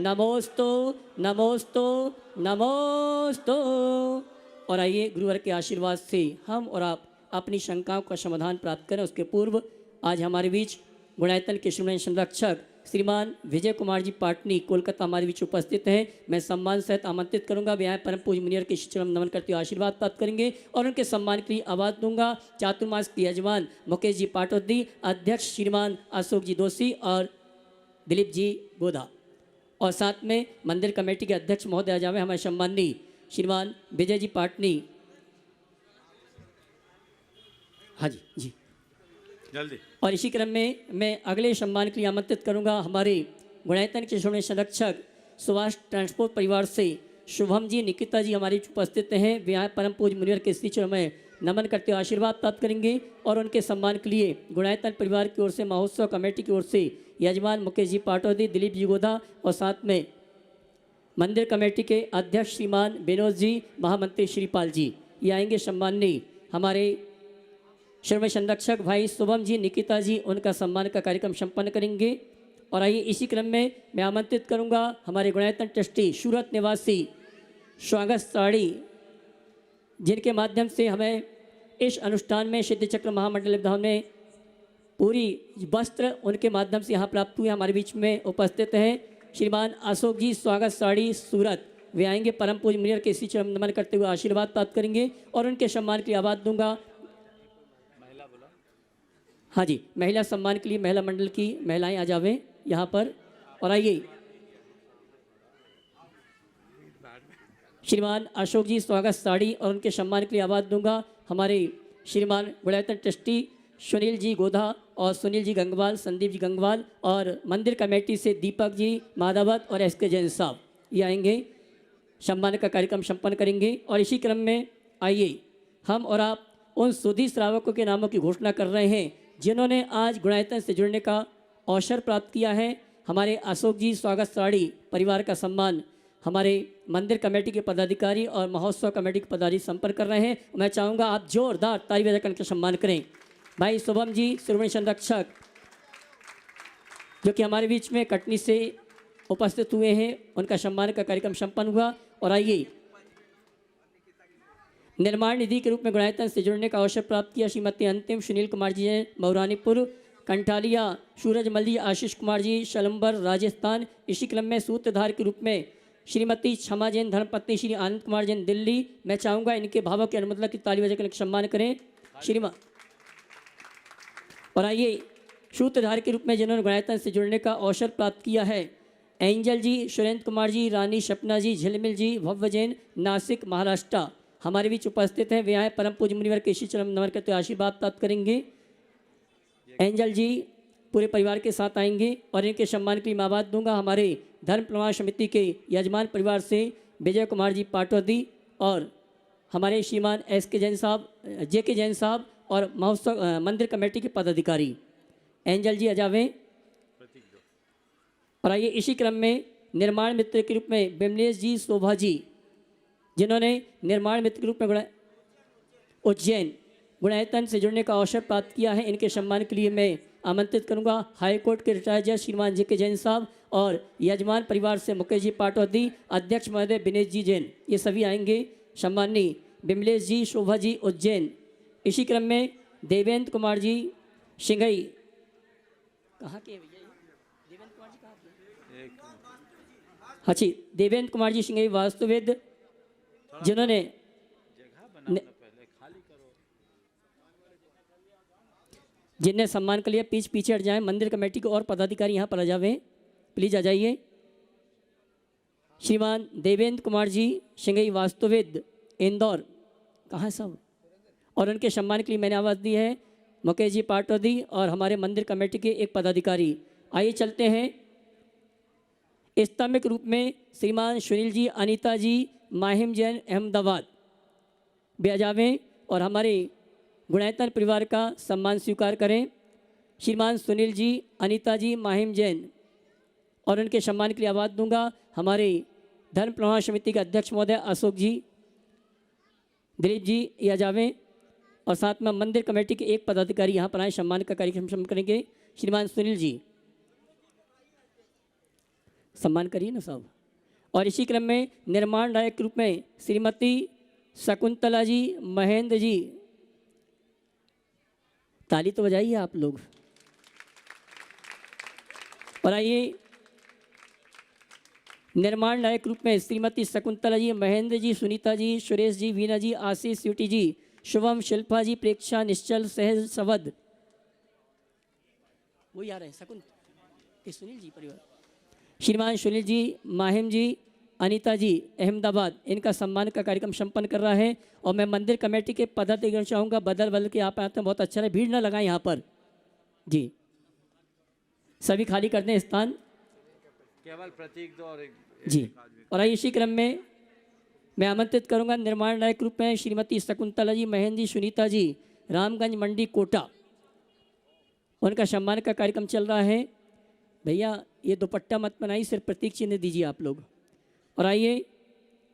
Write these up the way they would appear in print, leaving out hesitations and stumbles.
नमोस्तु नमोस्तु नमोस्तु। और आइए गुरुवर के आशीर्वाद से हम और आप अपनी शंकाओं का समाधान प्राप्त करें। उसके पूर्व आज हमारे बीच गुणायतन के श्रीमान संरक्षक श्रीमान विजय कुमार जी पाटनी कोलकाता हमारे बीच उपस्थित हैं। मैं सम्मान सहित आमंत्रित करूंगा। वे आए परम पूज्य मुनिवर के चरण नमन करते हुए आशीर्वाद प्राप्त करेंगे और उनके सम्मान के लिए आवाज दूंगा। चातुर्मास के यजमान मुकेश जी पाटोदी, अध्यक्ष श्रीमान अशोक जी दोषी और दिलीप जी गोधा, और साथ में मंदिर कमेटी के अध्यक्ष महोदय आ जावे हमारे सम्माननीय श्रीमान विजय जी पाटनी। हाँ जी जी जल्दी। और इसी क्रम में मैं अगले सम्मान के लिए आमंत्रित करूंगा हमारे गुणायतन के श्रीमान संरक्षक सुभाष ट्रांसपोर्ट परिवार से शुभम जी निकिता जी हमारे उपस्थित हैं। वे यहाँ परम पूज्य मुनिवर के श्री चरणों में नमन करते हुए आशीर्वाद प्राप्त करेंगे और उनके सम्मान के लिए गुणायतन परिवार की ओर से महोत्सव कमेटी की ओर से यजमान मुकेश जी पाटोदी, दिलीप जी गोधा और साथ में मंदिर कमेटी के अध्यक्ष श्रीमान विनोद जी, महामंत्री श्रीपाल जी ये आएंगे। सम्माननीय हमारे श्रम संरक्षक भाई शुभम जी निकिता जी उनका सम्मान का कार्यक्रम संपन्न करेंगे। और आइए इसी क्रम में मैं आमंत्रित करूंगा हमारे गुणायतन ट्रस्टी सूरत निवासी स्वागत साड़ी, जिनके माध्यम से हमें इस अनुष्ठान में सिद्ध चक्र महामंडल विधान में पूरी वस्त्र उनके माध्यम से यहाँ प्राप्त हुए हमारे बीच में उपस्थित हैं। श्रीमान अशोक जी स्वागत साड़ी सूरत, वे आएंगे परम पूज्य मुनिवर के श्री चरण नमन करते हुए आशीर्वाद प्राप्त करेंगे और उनके सम्मान के लिए आवाज दूंगा। हाँ जी, महिला सम्मान के लिए महिला मंडल की महिलाएं आ जावें यहाँ पर। और आइए श्रीमान अशोक जी स्वागत साड़ी और उनके सम्मान के लिए आवाज दूंगा हमारे श्रीमान गुणायतन ट्रस्टी सुनील जी गोधा और सुनील जी गंगवाल, संदीप जी गंगवाल और मंदिर कमेटी से दीपक जी माधवत और एस के जैन साहब ये आएंगे, सम्मान का कार्यक्रम संपन्न करेंगे। और इसी क्रम में आइए हम और आप उन सुधी श्रावकों के नामों की घोषणा कर रहे हैं जिन्होंने आज गुणायतन से जुड़ने का अवसर प्राप्त किया है। हमारे अशोक जी स्वागत साड़ी परिवार का सम्मान हमारे मंदिर कमेटी के पदाधिकारी और महोत्सव कमेटी के पदाधिकारी संपर्क कर रहे हैं। मैं चाहूँगा आप जोरदार ताली बजाकर उनका सम्मान करें। भाई शुभम जी श्रीमणी संरक्षक जो कि हमारे बीच में कटनी से उपस्थित हुए हैं, उनका सम्मान का कार्यक्रम संपन्न हुआ। और आइए निर्माण निधि के रूप में गुणायतन से जुड़ने का अवसर प्राप्त किया श्रीमती अंतिम सुनील कुमार जी हैं मौरानीपुर, कंठालिया सूरजमल जी, आशीष कुमार जी शलम्बर राजस्थान। इसी क्रम में सूत्रधार के रूप में श्रीमती क्षमा जैन धर्मपत्नी श्री आनंद कुमार जैन दिल्ली। मैं चाहूँगा इनके भावों के अनुमति की ताली बजाकर सम्मान करें श्रीमान। और आइए सूत्रधार के रूप में जिन्होंने गुणायतन से जुड़ने का अवसर प्राप्त किया है एंजल जी, सुरेंद्र कुमार जी, रानी सपना जी, झिलमिल जी, भव्य जैन नासिक महाराष्ट्र हमारे बीच उपस्थित हैं। वे आए परम पूज्य मुनिवर के श्री चरण नमन करते आशीर्वाद प्राप्त करेंगे। एंजल जी पूरे परिवार के साथ आएंगे और इनके सम्मान के लिए मैं आवाज दूंगा हमारे धर्म प्रमाण समिति के यजमान परिवार से विजय कुमार जी पाटोदी और हमारे श्रीमान एस के जैन साहब, जे के जैन साहब और महोत्सव मंदिर कमेटी के पदाधिकारी। एंजल जी अजावें। और आइए इसी क्रम में निर्माण मित्र के रूप में बिमलेश जी शोभा जी जिन्होंने निर्माण मित्र के रूप में उज्जैन गुणायतन से जुड़ने का अवसर प्राप्त किया है, इनके सम्मान के लिए मैं आमंत्रित करूंगा हाईकोर्ट के रिटायर्ड जज श्रीमान जे के जैन साहब और यजमान परिवार से मुकेश जी पाटोदी, अध्यक्ष महोदय विनेश जी जैन, ये सभी आएंगे। सम्माननीय बिमलेश जी शोभा जी उज्जैन। इसी क्रम में देवेंद्र कुमार जी सिंघई, कहाँ के भैया देवेंद्र कुमार जी कहाँ के? हाँ जी, देवेंद्र कुमार जी सिंघई वास्तुविद जिन्होंने जिनने सम्मान के लिए पीछे हट जाएं। मंदिर कमेटी के और पदाधिकारी यहाँ पर आ जावें, प्लीज आ जाइए। श्रीमान देवेंद्र कुमार जी सिंघई वास्तुविद इंदौर, कहाँ है सब? और उनके सम्मान के लिए मैंने आवाज़ दी है मुकेश जी पाटोदी और हमारे मंदिर कमेटी के एक पदाधिकारी। आइए चलते हैं स्तंभ के रूप में श्रीमान सुनील जी, अनीता जी, माहिम जैन अहमदाबाद भी आ जावें और हमारे गुणायतन परिवार का सम्मान स्वीकार करें। श्रीमान सुनील जी, अनीता जी, माहिम जैन और उनके सम्मान के लिए आवाज़ दूंगा हमारे धर्म प्रमाण समिति के अध्यक्ष महोदय अशोक जी, दिलीप जी ये आ जावें और साथ में मंदिर कमेटी के एक पदाधिकारी यहाँ पर आए, सम्मान का कार्यक्रम करेंगे। श्रीमान सुनील जी, सम्मान करिए ना साहब। और इसी क्रम में निर्माण नायक के रूप में श्रीमती शकुंतला जी महेंद्र जी, ताली तो बजाइए आप लोग। और आइए निर्माण नायक रूप में श्रीमती शकुंतला जी महेंद्र जी, सुनीता जी, सुरेश जी, वीना जी, आशीष, स्वीटी जी, शुभम, शिल्पा जी, प्रेक्षा, निश्चल, सहज, सवद, वही आ रहे हैं शकुंत के सुनील जी परिवार, श्रीमान सुनील जी, माहिम जी, अनीता जी अहमदाबाद, इनका सम्मान का कार्यक्रम संपन्न कर रहा है। और मैं मंदिर कमेटी के पदाधिकारी चाहूँगा बदल बदल के यहाँ पे आते हैं, बहुत अच्छा है, भीड़ ना लगाएं यहाँ पर जी, सभी खाली करते हैं स्थान, केवल प्रतीक दो और जी। और आइए इसी क्रम में मैं आमंत्रित करूंगा निर्माण नायक रूप में श्रीमती शकुंतला जी महेंद्र जी, सुनीता जी, रामगंज मंडी कोटा, उनका सम्मान का कार्यक्रम चल रहा है। भैया ये दुपट्टा मत बनाइए, सिर्फ प्रतीक चिन्ह दीजिए आप लोग। और आइए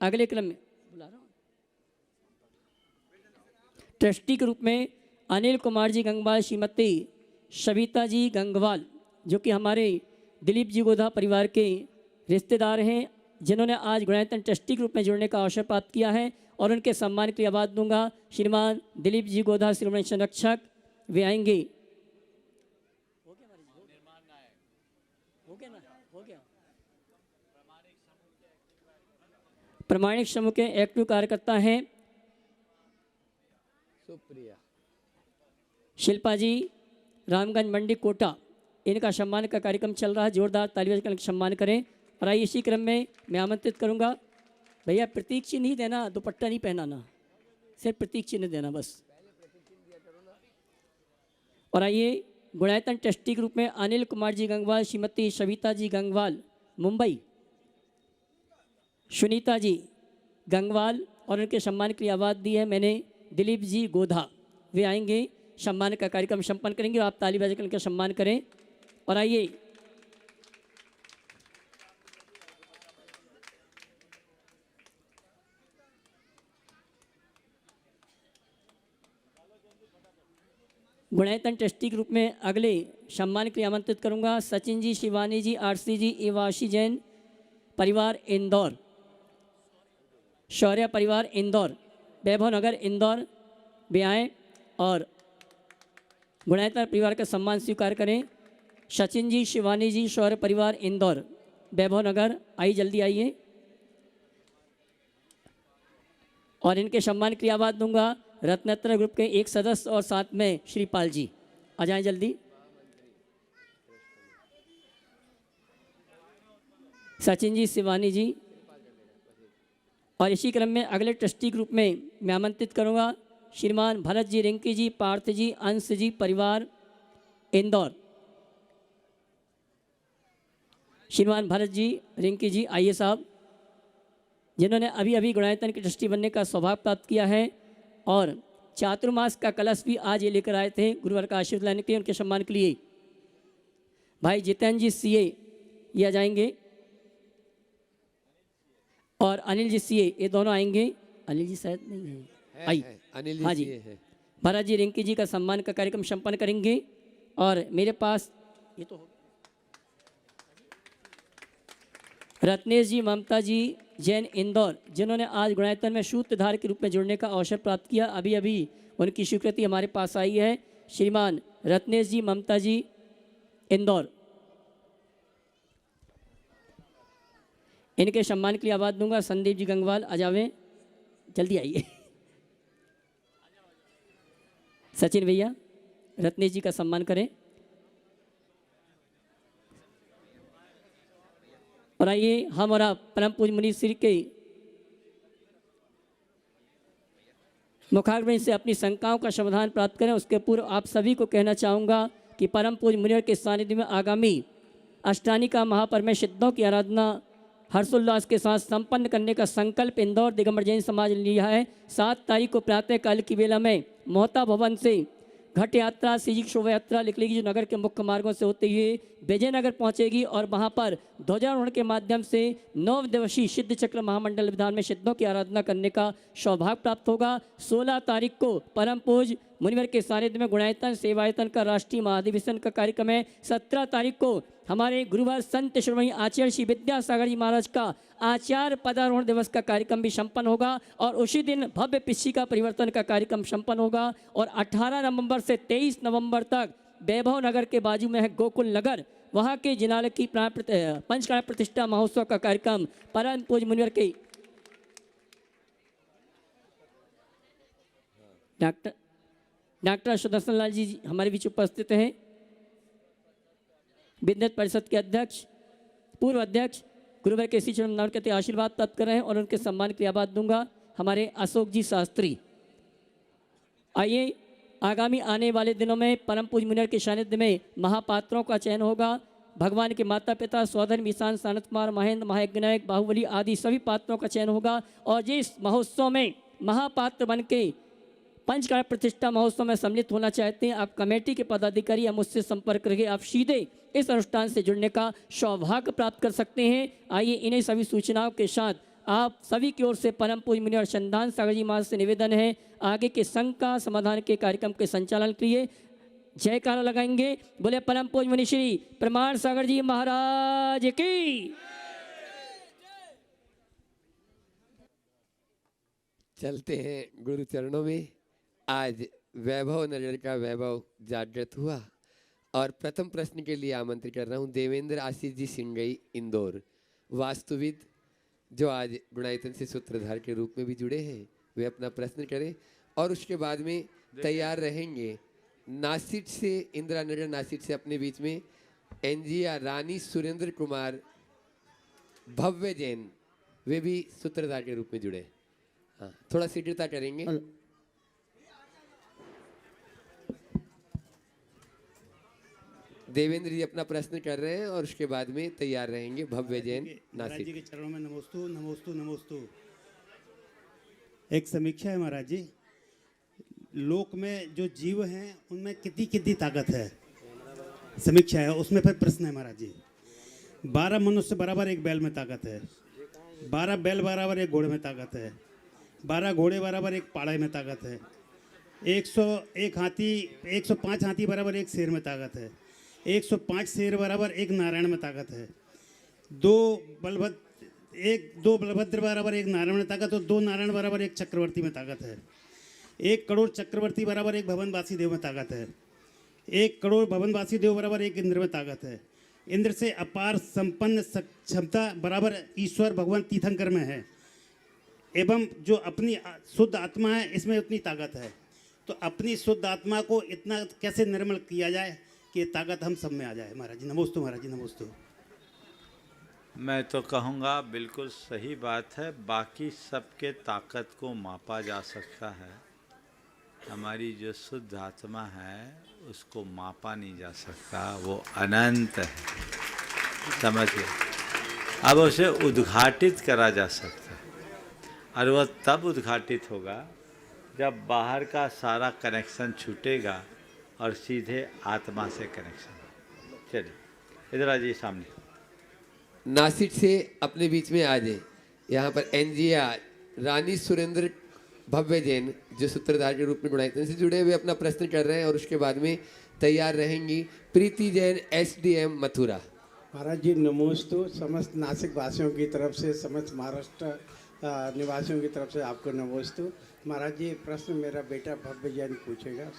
अगले क्रम में बुला रहा हूँ ट्रस्टी के रूप में अनिल कुमार जी गंगवाल, श्रीमती सविता जी गंगवाल, जो कि हमारे दिलीप जी गोधा परिवार के रिश्तेदार हैं, जिन्होंने आज गुणायतन ट्रस्टी के रूप में जुड़ने का अवसर प्राप्त किया है। और उनके सम्मान के लिए आवाज दूंगा श्रीमान दिलीप जी गोधा श्रोमणी संरक्षक, वे आएंगे। हो गया प्रमाणिक समूह के एक्टिव कार्यकर्ता हैं सुप्रिया, शिल्पा जी, रामगंज मंडी कोटा, इनका सम्मान का कार्यक्रम चल रहा है, जोरदार ताली बजाकर सम्मान करें। और आइए इसी क्रम में मैं आमंत्रित करूंगा भैया प्रतीक चिन्ह नहीं देना, दुपट्टा नहीं पहनाना, सिर्फ प्रतीक चिन्ह देना बस। और आइए गुणायतन ट्रस्टी के रूप में अनिल कुमार जी गंगवाल, श्रीमती सविता जी गंगवाल मुंबई, सुनीता जी गंगवाल, और उनके सम्मान के लिए आवाज़ दी है मैंने दिलीप जी गोधा, वे आएंगे, सम्मान का कार्यक्रम संपन्न करेंगे। आप ताली बजाकर उनका सम्मान करें। और आइए गुणायतन ट्रस्टी के रूप में अगले सम्मान के लिए आमंत्रित करूंगा सचिन जी, शिवानी जी, आरसी जी, एवाशी जैन परिवार इंदौर, शौर्य परिवार इंदौर, वैभव नगर इंदौर, वे आएँ और गुणायतन परिवार का सम्मान स्वीकार करें। सचिन जी, शिवानी जी, शौर्य परिवार इंदौर, वैभव नगर, आइए जल्दी आइए। और इनके सम्मान की आवाज़ दूंगा रत्नत्र ग्रुप के एक सदस्य और साथ में श्रीपाल जी, आ जाएं जल्दी। सचिन जी, शिवानी जी। और इसी क्रम में अगले ट्रस्टी ग्रुप में मैं आमंत्रित करूंगा श्रीमान भरत जी, रिंकी जी, पार्थ जी, अंश जी परिवार इंदौर, श्रीमान भरत जी, रिंकी जी, आइए साहब, जिन्होंने अभी अभी गुणायतन की ट्रस्टी बनने का सौभाग्य प्राप्त किया है। और चातुर्मास का कलश भी आज ये लेकर आए थे गुरुवार का आशीर्वाद लेने के लिए। उनके सम्मान के लिए भाई जितेंद्र जी सीए ये आ जाएंगे और अनिल जी सीए, ये दोनों आएंगे। अनिल जी शायद नहीं है, आई अनिल हाँ जी, भरत जी, रिंकी जी का सम्मान का कार्यक्रम संपन्न करेंगे। और मेरे पास ये तो हो रत्नेश जी, ममता जी जैन इंदौर, जिन्होंने आज गुणायतन में सूत्रधार के रूप में जुड़ने का अवसर प्राप्त किया, अभी अभी उनकी स्वीकृति हमारे पास आई है। श्रीमान रत्नेश जी, ममता जी इंदौर, इनके सम्मान के लिए आवाज़ दूंगा संदीप जी गंगवाल, आ जावे जल्दी आइए। सचिन भैया रत्नेश जी का सम्मान करें। और आइए हम और आप परम पूज्य मुनि श्री के मुखाग्नि से अपनी शंकाओं का समाधान प्राप्त करें। उसके पूर्व आप सभी को कहना चाहूँगा कि परम पूज्य मुनिवर के सानिध्य में आगामी अष्टानी का महापर्व में सिद्धों की आराधना हर्षोल्लास के साथ संपन्न करने का संकल्प इंदौर दिगंबर जैन समाज ने लिया है। 7 तारीख को प्रातः काल की बेला में मोहता भवन से घट यात्रा, सीजिक शोभा यात्रा निकलेगी, जो नगर के मुख्य मार्गों से होते हुए विजयनगर पहुंचेगी और वहां पर ध्वजारोहण के माध्यम से 9 दिवसीय सिद्ध चक्र महामंडल विधान में सिद्धों की आराधना करने का सौभाग्य प्राप्त होगा। 16 तारीख को परम पूज्य मुनिवर के सानिध्य में गुणायतन सेवायतन का राष्ट्रीय महाधिवेशन का कार्यक्रम है। 17 तारीख को हमारे गुरुवर संत श्रोमणी आचार्य श्री विद्यासागर जी महाराज का आचार्य पदारोहण दिवस का कार्यक्रम भी संपन्न होगा और उसी दिन भव्य पिछिका परिवर्तन का कार्यक्रम संपन्न होगा। और 18 नवंबर से 23 नवंबर तक वैभव नगर के बाजू में है गोकुल नगर, वहाँ के जिनालय की पंचकाल प्रतिष्ठा महोत्सव का कार्यक्रम परम पूज्य मुनिवर के डॉक्टर सुदर्शन लाल जी हमारे बीच उपस्थित हैं। विद्युत परिषद के अध्यक्ष पूर्व अध्यक्ष गुरुवर के श्री चरण के आशीर्वाद प्राप्त कर रहे हैं और उनके सम्मान की आवाज दूंगा हमारे अशोक जी शास्त्री। आइए आगामी आने वाले दिनों में परम पूज्य मुनिवर के सानिध्य में महापात्रों का चयन होगा। भगवान के माता पिता सौधन मिशान सानत कुमार महेंद्र महायज्ञनायक बाहुबली आदि सभी पात्रों का चयन होगा। और जिस महोत्सव में महापात्र बन के पंचकाल प्रतिष्ठा महोत्सव में सम्मिलित होना चाहते हैं, आप कमेटी के पदाधिकारी या मुझसे संपर्क करके आप सीधे इस अनुष्ठान से जुड़ने का सौभाग्य प्राप्त कर सकते हैं। आइए इन्हीं सभी सूचनाओं के साथ आप सभी की ओर से परम पूज्य मुनिवर चंदन सागर जी महाराज से निवेदन है आगे के शंका समाधान के कार्यक्रम के संचालन के लिए जयकारा लगाएंगे। बोले परम पूज्य मुनि श्री प्रमाण सागर जी महाराज की। चलते हैं गुरु चरणों में। आज वैभव नगर का वैभव जागृत हुआ और प्रथम प्रश्न के लिए आमंत्रित कर रहा हूं देवेंद्र आशीष जी सिंगई इंदौर, वास्तुविद, जो आज गुणायतन से सूत्रधार के रूप में भी जुड़े हैं, वे अपना प्रश्न करें और उसके बाद में तैयार रहेंगे नासिक से इंदिरा नगर नासिक से अपने बीच में एनजिया रानी सुरेंद्र कुमार भव्य जैन, वे भी सूत्रधार के रूप में जुड़े। हाँ, थोड़ा शीघ्रता करेंगे। देवेंद्र जी अपना प्रश्न कर रहे हैं और उसके बाद में तैयार रहेंगे भव्य जैन नासिक। जी के चरणों में नमोस्तु नमोस्तु नमोस्तु। एक समीक्षा है महाराज जी, लोक में जो जीव हैं उनमें कितनी कितनी ताकत है, समीक्षा है, उसमें फिर प्रश्न है महाराज जी। 12 मनुष्य बराबर एक बैल में ताकत है, 12 बैल बराबर एक घोड़े में ताकत है, 12 घोड़े बराबर एक पाड़े में ताकत है, 105 हाथी बराबर एक शेर में ताकत है, 105 शेर बराबर एक नारायण में ताकत है, 2 बलभद्र बराबर एक नारायण में ताकत और 2 नारायण बराबर एक चक्रवर्ती में ताकत है, 1 करोड़ चक्रवर्ती बराबर एक भवनवासी देव में ताकत है, 1 करोड़ भवनवासी देव बराबर एक इंद्र में ताकत है, इंद्र से अपार संपन्न क्षमता बराबर ईश्वर भगवान तीर्थंकर में है, एवं जो अपनी शुद्ध आत्मा है इसमें उतनी ताकत है। तो अपनी शुद्ध आत्मा को इतना कैसे निर्मल किया जाए कि ताकत हम सब में आ जाए। महाराज जी नमोस्तु, महाराज जी नमोस्तु। मैं तो कहूँगा बिल्कुल सही बात है, बाकी सबके ताकत को मापा जा सकता है, हमारी जो शुद्ध आत्मा है उसको मापा नहीं जा सकता, वो अनंत है, समझिए। अब उसे उद्घाटित करा जा सकता है और वह तब उद्घाटित होगा जब बाहर का सारा कनेक्शन छूटेगा और सीधे आत्मा से कनेक्शन। चलिए इधर आ जाइए सामने। नासिक से अपने बीच में आ जाए। यहाँ पर एनजिया रानी सुरेंद्र भव्य जैन जो सूत्रधार के रूप में गुणायतन से जुड़े हुए अपना प्रश्न कर रहे हैं और उसके बाद में तैयार रहेंगी प्रीति जैन एसडीएम मथुरा। महाराज जी नमोस्तु। समस्त नासिक वासियों की तरफ से, समस्त महाराष्ट्र निवासियों की तरफ से आपको नमोस्तु। महाराज जी प्रश्न मेरा बेटा भव्य जैन पूछेगा।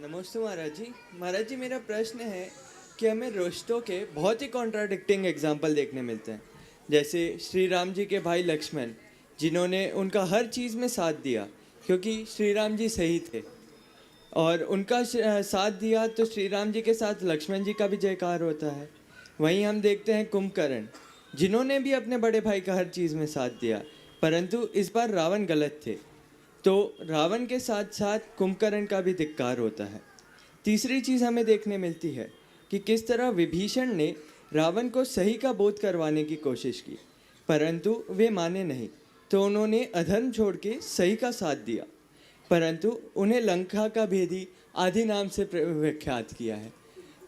नमस्ते महाराज जी। महाराज जी मेरा प्रश्न है कि हमें रोस्टो के बहुत ही कॉन्ट्राडिक्टिंग एग्जाम्पल देखने मिलते हैं, जैसे श्री राम जी के भाई लक्ष्मण जिन्होंने उनका हर चीज़ में साथ दिया क्योंकि श्री राम जी सही थे और उनका साथ दिया तो श्री राम जी के साथ लक्ष्मण जी का भी जयकार होता है। वहीं हम देखते हैं कुंभकर्ण जिन्होंने भी अपने बड़े भाई का हर चीज़ में साथ दिया, परंतु इस बार रावण गलत थे तो रावण के साथ साथ कुंभकर्ण का भी धिक्कार होता है। तीसरी चीज़ हमें देखने मिलती है कि किस तरह विभीषण ने रावण को सही का बोध करवाने की कोशिश की परंतु वे माने नहीं, तो उन्होंने अधर्म छोड़ के सही का साथ दिया, परंतु उन्हें लंका का भेदी आदि नाम से विख्यात किया है।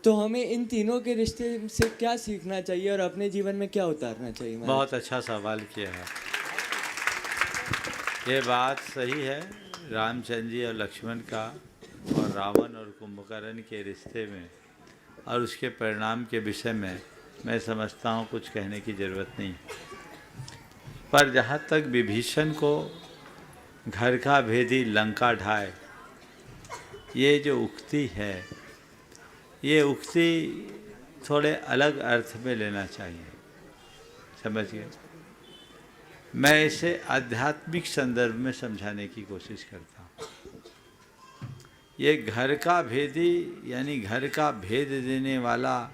तो हमें इन तीनों के रिश्ते से क्या सीखना चाहिए और अपने जीवन में क्या उतारना चाहिए? बहुत अच्छा सवाल किया है। ये बात सही है, रामचंद्र जी और लक्ष्मण का और रावण और कुंभकर्ण के रिश्ते में और उसके परिणाम के विषय में मैं समझता हूँ कुछ कहने की ज़रूरत नहीं। पर जहाँ तक विभीषण को घर का भेदी लंका ढाए, ये जो उक्ति है, ये उक्ति थोड़े अलग अर्थ में लेना चाहिए, समझिए। मैं इसे आध्यात्मिक संदर्भ में समझाने की कोशिश करता हूँ। ये घर का भेदी यानी घर का भेद देने वाला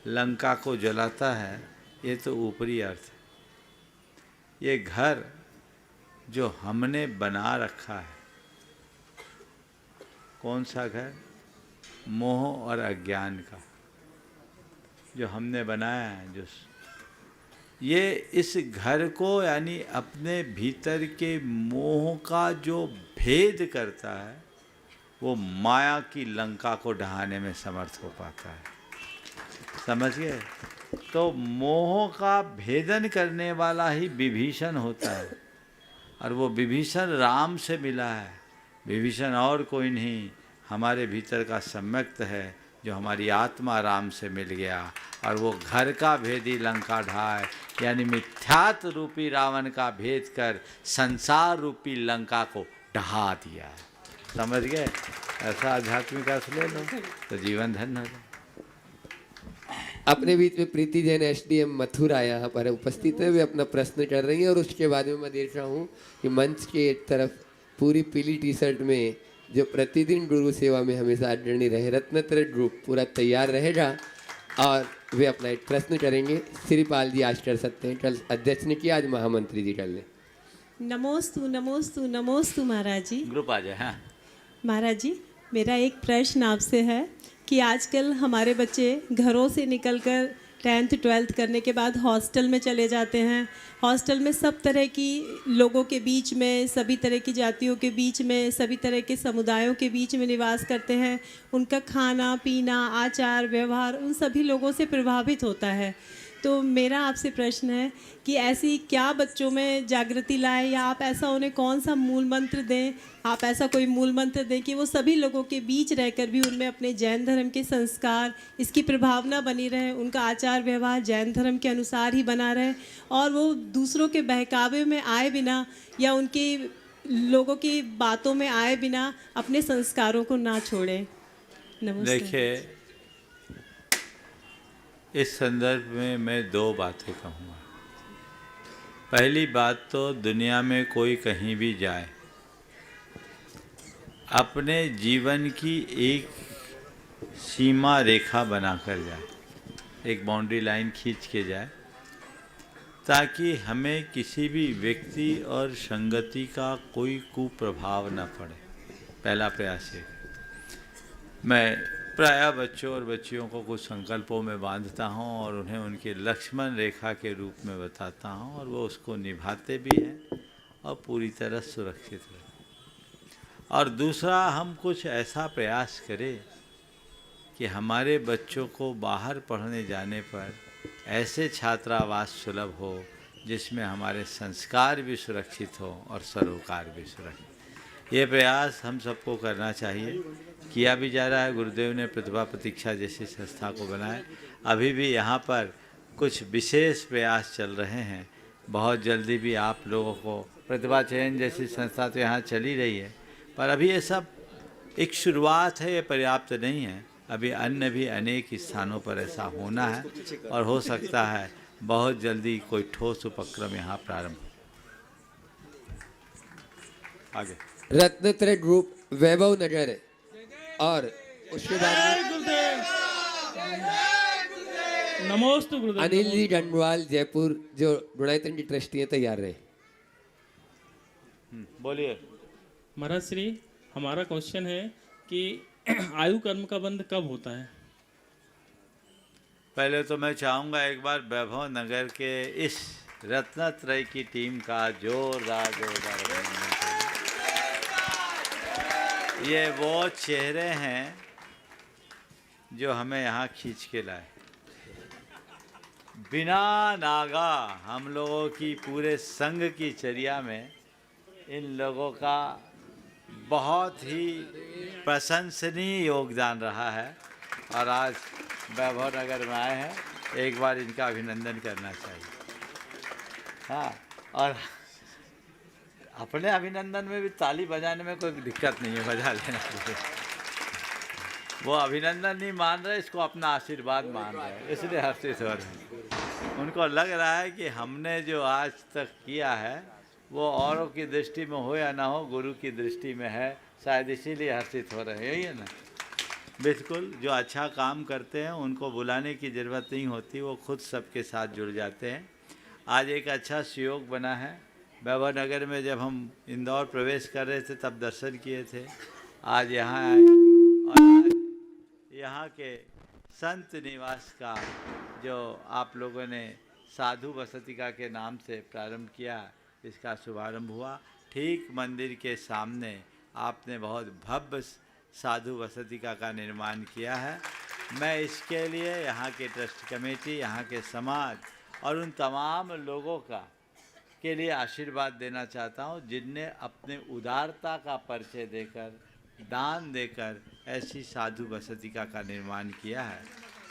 लंका को जलाता है, ये तो ऊपरी अर्थ है। ये घर जो हमने बना रखा है, कौन सा घर? मोह और अज्ञान का जो हमने बनाया है, जो ये इस घर को यानी अपने भीतर के मोह का जो भेद करता है, वो माया की लंका को ढहाने में समर्थ हो पाता है, समझ गए? तो मोह का भेदन करने वाला ही विभीषण होता है, और वो विभीषण राम से मिला है। विभीषण और कोई नहीं, हमारे भीतर का सम्यक्त है, जो हमारी आत्मा राम से मिल गया, और वो घर का भेदी लंका ढाए यानी मिथ्यात्व रूपी रावण का भेद कर संसार रूपी लंका को ढहा दिया है, समझ गए? ऐसा आध्यात्मिक अर्थ ले लो तो जीवन धन्य हो जाए। अपने बीच में प्रीति जैन एसडीएम मथुरा यहाँ पर उपस्थित है, वे अपना प्रश्न कर रही हैं। और उसके बाद में मैं देख रहा हूँ कि मंच के एक तरफ पूरी पीली टी शर्ट में जो प्रतिदिन गुरु सेवा में हमेशा अग्रणी रहे रत्नत्र ग्रुप पूरा तैयार रहेगा और वे अपना एक प्रश्न करेंगे। श्रीपाल जी आज कर सकते हैं, कल अध्यक्ष ने किया, आज महामंत्री जी कर लें। नमोस्तु नमोस्तु नमोस्तु महाराज जी। ग्रुप आ जाए। हाँ महाराज जी, मेरा एक प्रश्न आपसे है कि आजकल हमारे बच्चे घरों से निकलकर 10th 12th करने के बाद हॉस्टल में चले जाते हैं। हॉस्टल में सब तरह की लोगों के बीच में, सभी तरह की जातियों के बीच में, सभी तरह के समुदायों के बीच में निवास करते हैं। उनका खाना पीना, आचार व्यवहार उन सभी लोगों से प्रभावित होता है। तो मेरा आपसे प्रश्न है कि ऐसी क्या बच्चों में जागृति लाए, या आप ऐसा उन्हें कौन सा मूल मंत्र दें, आप ऐसा कोई मूल मंत्र दें कि वो सभी लोगों के बीच रहकर भी उनमें अपने जैन धर्म के संस्कार, इसकी प्रभावना बनी रहे, उनका आचार व्यवहार जैन धर्म के अनुसार ही बना रहे, और वो दूसरों के बहकावे में आए बिना या उनकी लोगों की बातों में आए बिना अपने संस्कारों को ना छोड़ें। नमस्ते। देखिए, इस संदर्भ में मैं दो बातें कहूँगा। पहली बात तो दुनिया में कोई कहीं भी जाए, अपने जीवन की एक सीमा रेखा बनाकर जाए, एक बाउंड्री लाइन खींच के जाए, ताकि हमें किसी भी व्यक्ति और संगति का कोई कुप्रभाव न पड़े। पहला प्रयास है। मैं प्रायः बच्चों और बच्चियों को कुछ संकल्पों में बांधता हूँ और उन्हें उनके लक्ष्मण रेखा के रूप में बताता हूँ, और वो उसको निभाते भी हैं और पूरी तरह सुरक्षित रहे। और दूसरा, हम कुछ ऐसा प्रयास करें कि हमारे बच्चों को बाहर पढ़ने जाने पर ऐसे छात्रावास सुलभ हो जिसमें हमारे संस्कार भी सुरक्षित हो और सरोकार भी सुरक्षित। ये प्रयास हम सबको करना चाहिए, किया भी जा रहा है। गुरुदेव ने प्रतिभा प्रतीक्षा जैसी संस्था को बनाया। अभी भी यहाँ पर कुछ विशेष प्रयास चल रहे हैं। बहुत जल्दी भी आप लोगों को प्रतिभा चयन जैसी संस्था तो यहाँ चली रही है, पर अभी ये सब एक शुरुआत है, ये पर्याप्त नहीं है। अभी अन्य भी अनेक स्थानों पर ऐसा होना है, और हो सकता है बहुत जल्दी कोई ठोस उपक्रम यहाँ प्रारंभ हो। आगे रत्नत्रय ग्रुप वैभव नगर, और उसके बाद नमोस्तु गुरुदेव। अनिल जी गंगवाल जयपुर जो गुणायतन की ट्रस्टी है, तैयार रहे। बोलिए। महाराज श्री, हमारा क्वेश्चन है कि आयु कर्म का बंध कब होता है? पहले तो मैं चाहूँगा एक बार वैभव नगर के इस रत्नत्रय की टीम का जोरदार अभिनंदन। ये वो चेहरे हैं जो हमें यहाँ खींच के लाए। बिना नागा हम लोगों की पूरे संघ की चर्या में इन लोगों का बहुत ही प्रशंसनीय योगदान रहा है और आज वैभव नगर में आए हैं, एक बार इनका अभिनंदन करना चाहिए। हाँ, और अपने अभिनंदन में भी ताली बजाने में कोई दिक्कत नहीं है, बजा लेना चाहिए। वो अभिनंदन नहीं मान रहे, इसको अपना आशीर्वाद मान रहे हैं, इसलिए हर्षित हो रहे हैं। उनको लग रहा है कि हमने जो आज तक किया है वो औरों की दृष्टि में हो या ना हो, गुरु की दृष्टि में है, शायद इसीलिए हर्षित हो रहे हैं। यही है ना? बिल्कुल, जो अच्छा काम करते हैं उनको बुलाने की ज़रूरत नहीं होती, वो खुद सबके साथ जुड़ जाते हैं। आज एक अच्छा सहयोग बना है। वैभव नगर में जब हम इंदौर प्रवेश कर रहे थे तब दर्शन किए थे, आज यहाँ आए और आज यहाँ के संत निवास का जो आप लोगों ने साधु वसतिका के नाम से प्रारंभ किया, इसका शुभारंभ हुआ। ठीक मंदिर के सामने आपने बहुत भव्य साधु वसतिका का निर्माण किया है। मैं इसके लिए यहाँ के ट्रस्ट कमेटी, यहाँ के समाज और उन तमाम लोगों का के लिए आशीर्वाद देना चाहता हूँ जिनने अपने उदारता का परिचय देकर, दान देकर ऐसी साधु वसतिका का निर्माण किया है।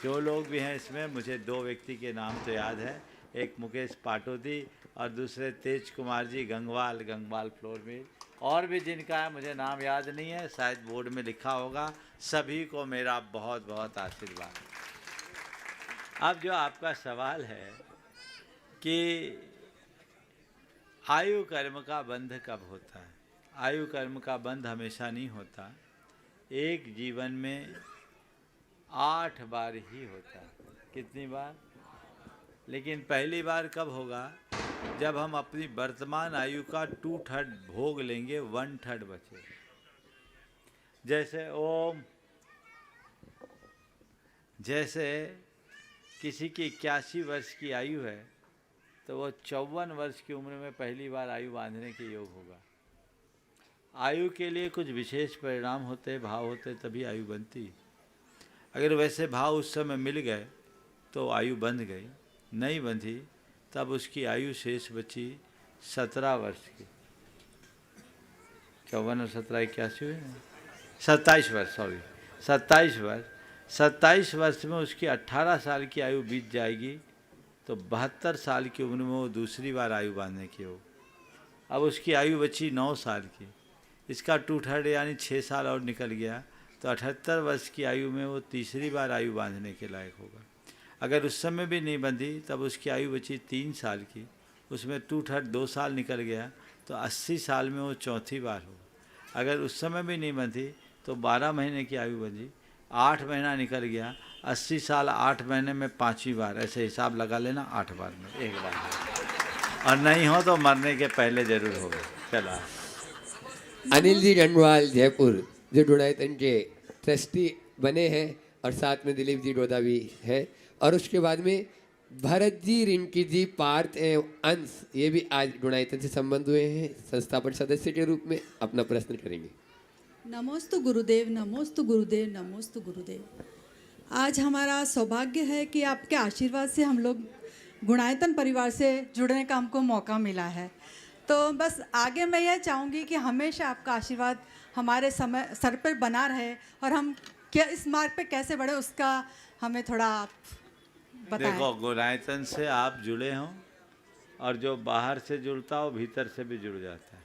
जो लोग भी हैं इसमें, मुझे 2 व्यक्ति के नाम तो याद है, एक मुकेश पाटोदी और दूसरे तेज कुमार जी गंगवाल फ्लोर मिल, और भी जिनका है मुझे नाम याद नहीं है, शायद बोर्ड में लिखा होगा। सभी को मेरा बहुत बहुत आशीर्वाद। अब जो आपका सवाल है कि आयु कर्म का बंध कब होता है, आयु कर्म का बंध हमेशा नहीं होता, एक जीवन में 8 बार ही होता है। कितनी बार? लेकिन पहली बार कब होगा? जब हम अपनी वर्तमान आयु का 2/3 भोग लेंगे, 1/3 बचे। जैसे किसी की 81 वर्ष की आयु है तो वो 54 वर्ष की उम्र में पहली बार आयु बांधने के योग होगा। आयु के लिए कुछ विशेष परिणाम होते, भाव होते, तभी आयु बनती। अगर वैसे भाव उस समय मिल गए तो आयु बंध गई, नहीं बंधी तब उसकी आयु शेष बची 17 वर्ष की। 54 और 17 81 हुए, 27 वर्ष, सॉरी 27 वर्ष। 27 वर्ष में उसकी 18 साल की आयु बीत जाएगी तो 72 साल की उम्र में वो दूसरी बार आयु बांधने की हो। अब उसकी आयु बची 9 साल की, इसका 2/3 यानी 6 साल और निकल गया तो 78 वर्ष की आयु में वो तीसरी बार आयु बांधने के लायक होगा। अगर उस समय भी नहीं बंधी तब उसकी आयु बची 3 साल की, उसमें 2/3 2 साल निकल गया तो 80 साल में वो चौथी बार होगा। अगर उस समय भी नहीं बंधी तो 12 महीने की आयु बंधी, 8 महीना निकल गया, 80 साल 8 महीने में 5वीं बार, ऐसे हिसाब लगा लेना, 8 बार में एक बार। और नहीं हो तो मरने के पहले जरूर होगा। चला अनिल जी रंगवाल जयपुर जो डोडायतन के ट्रस्टी बने हैं और साथ में दिलीप जी डोदा भी है, और उसके बाद में भरत जी, रिंकी जी, पार्थ एवं अंश, ये भी आज डोडायतन से संबंध हुए हैं, संस्थापक सदस्य के रूप में अपना प्रश्न करेंगे। नमोस्तु गुरुदेव, नमोस्तु गुरुदेव, नमोस्तु गुरुदेव। आज हमारा सौभाग्य है कि आपके आशीर्वाद से हम लोग गुणायतन परिवार से जुड़ने का हमको मौका मिला है। तो बस आगे मैं यह चाहूँगी कि हमेशा आपका आशीर्वाद हमारे सर पर बना रहे और हम क्या इस मार्ग पे कैसे बढ़े उसका हमें थोड़ा बताएं। देखो, गुणायतन से आप जुड़े हों और जो बाहर से जुड़ता हो भीतर से भी जुड़ जाता है,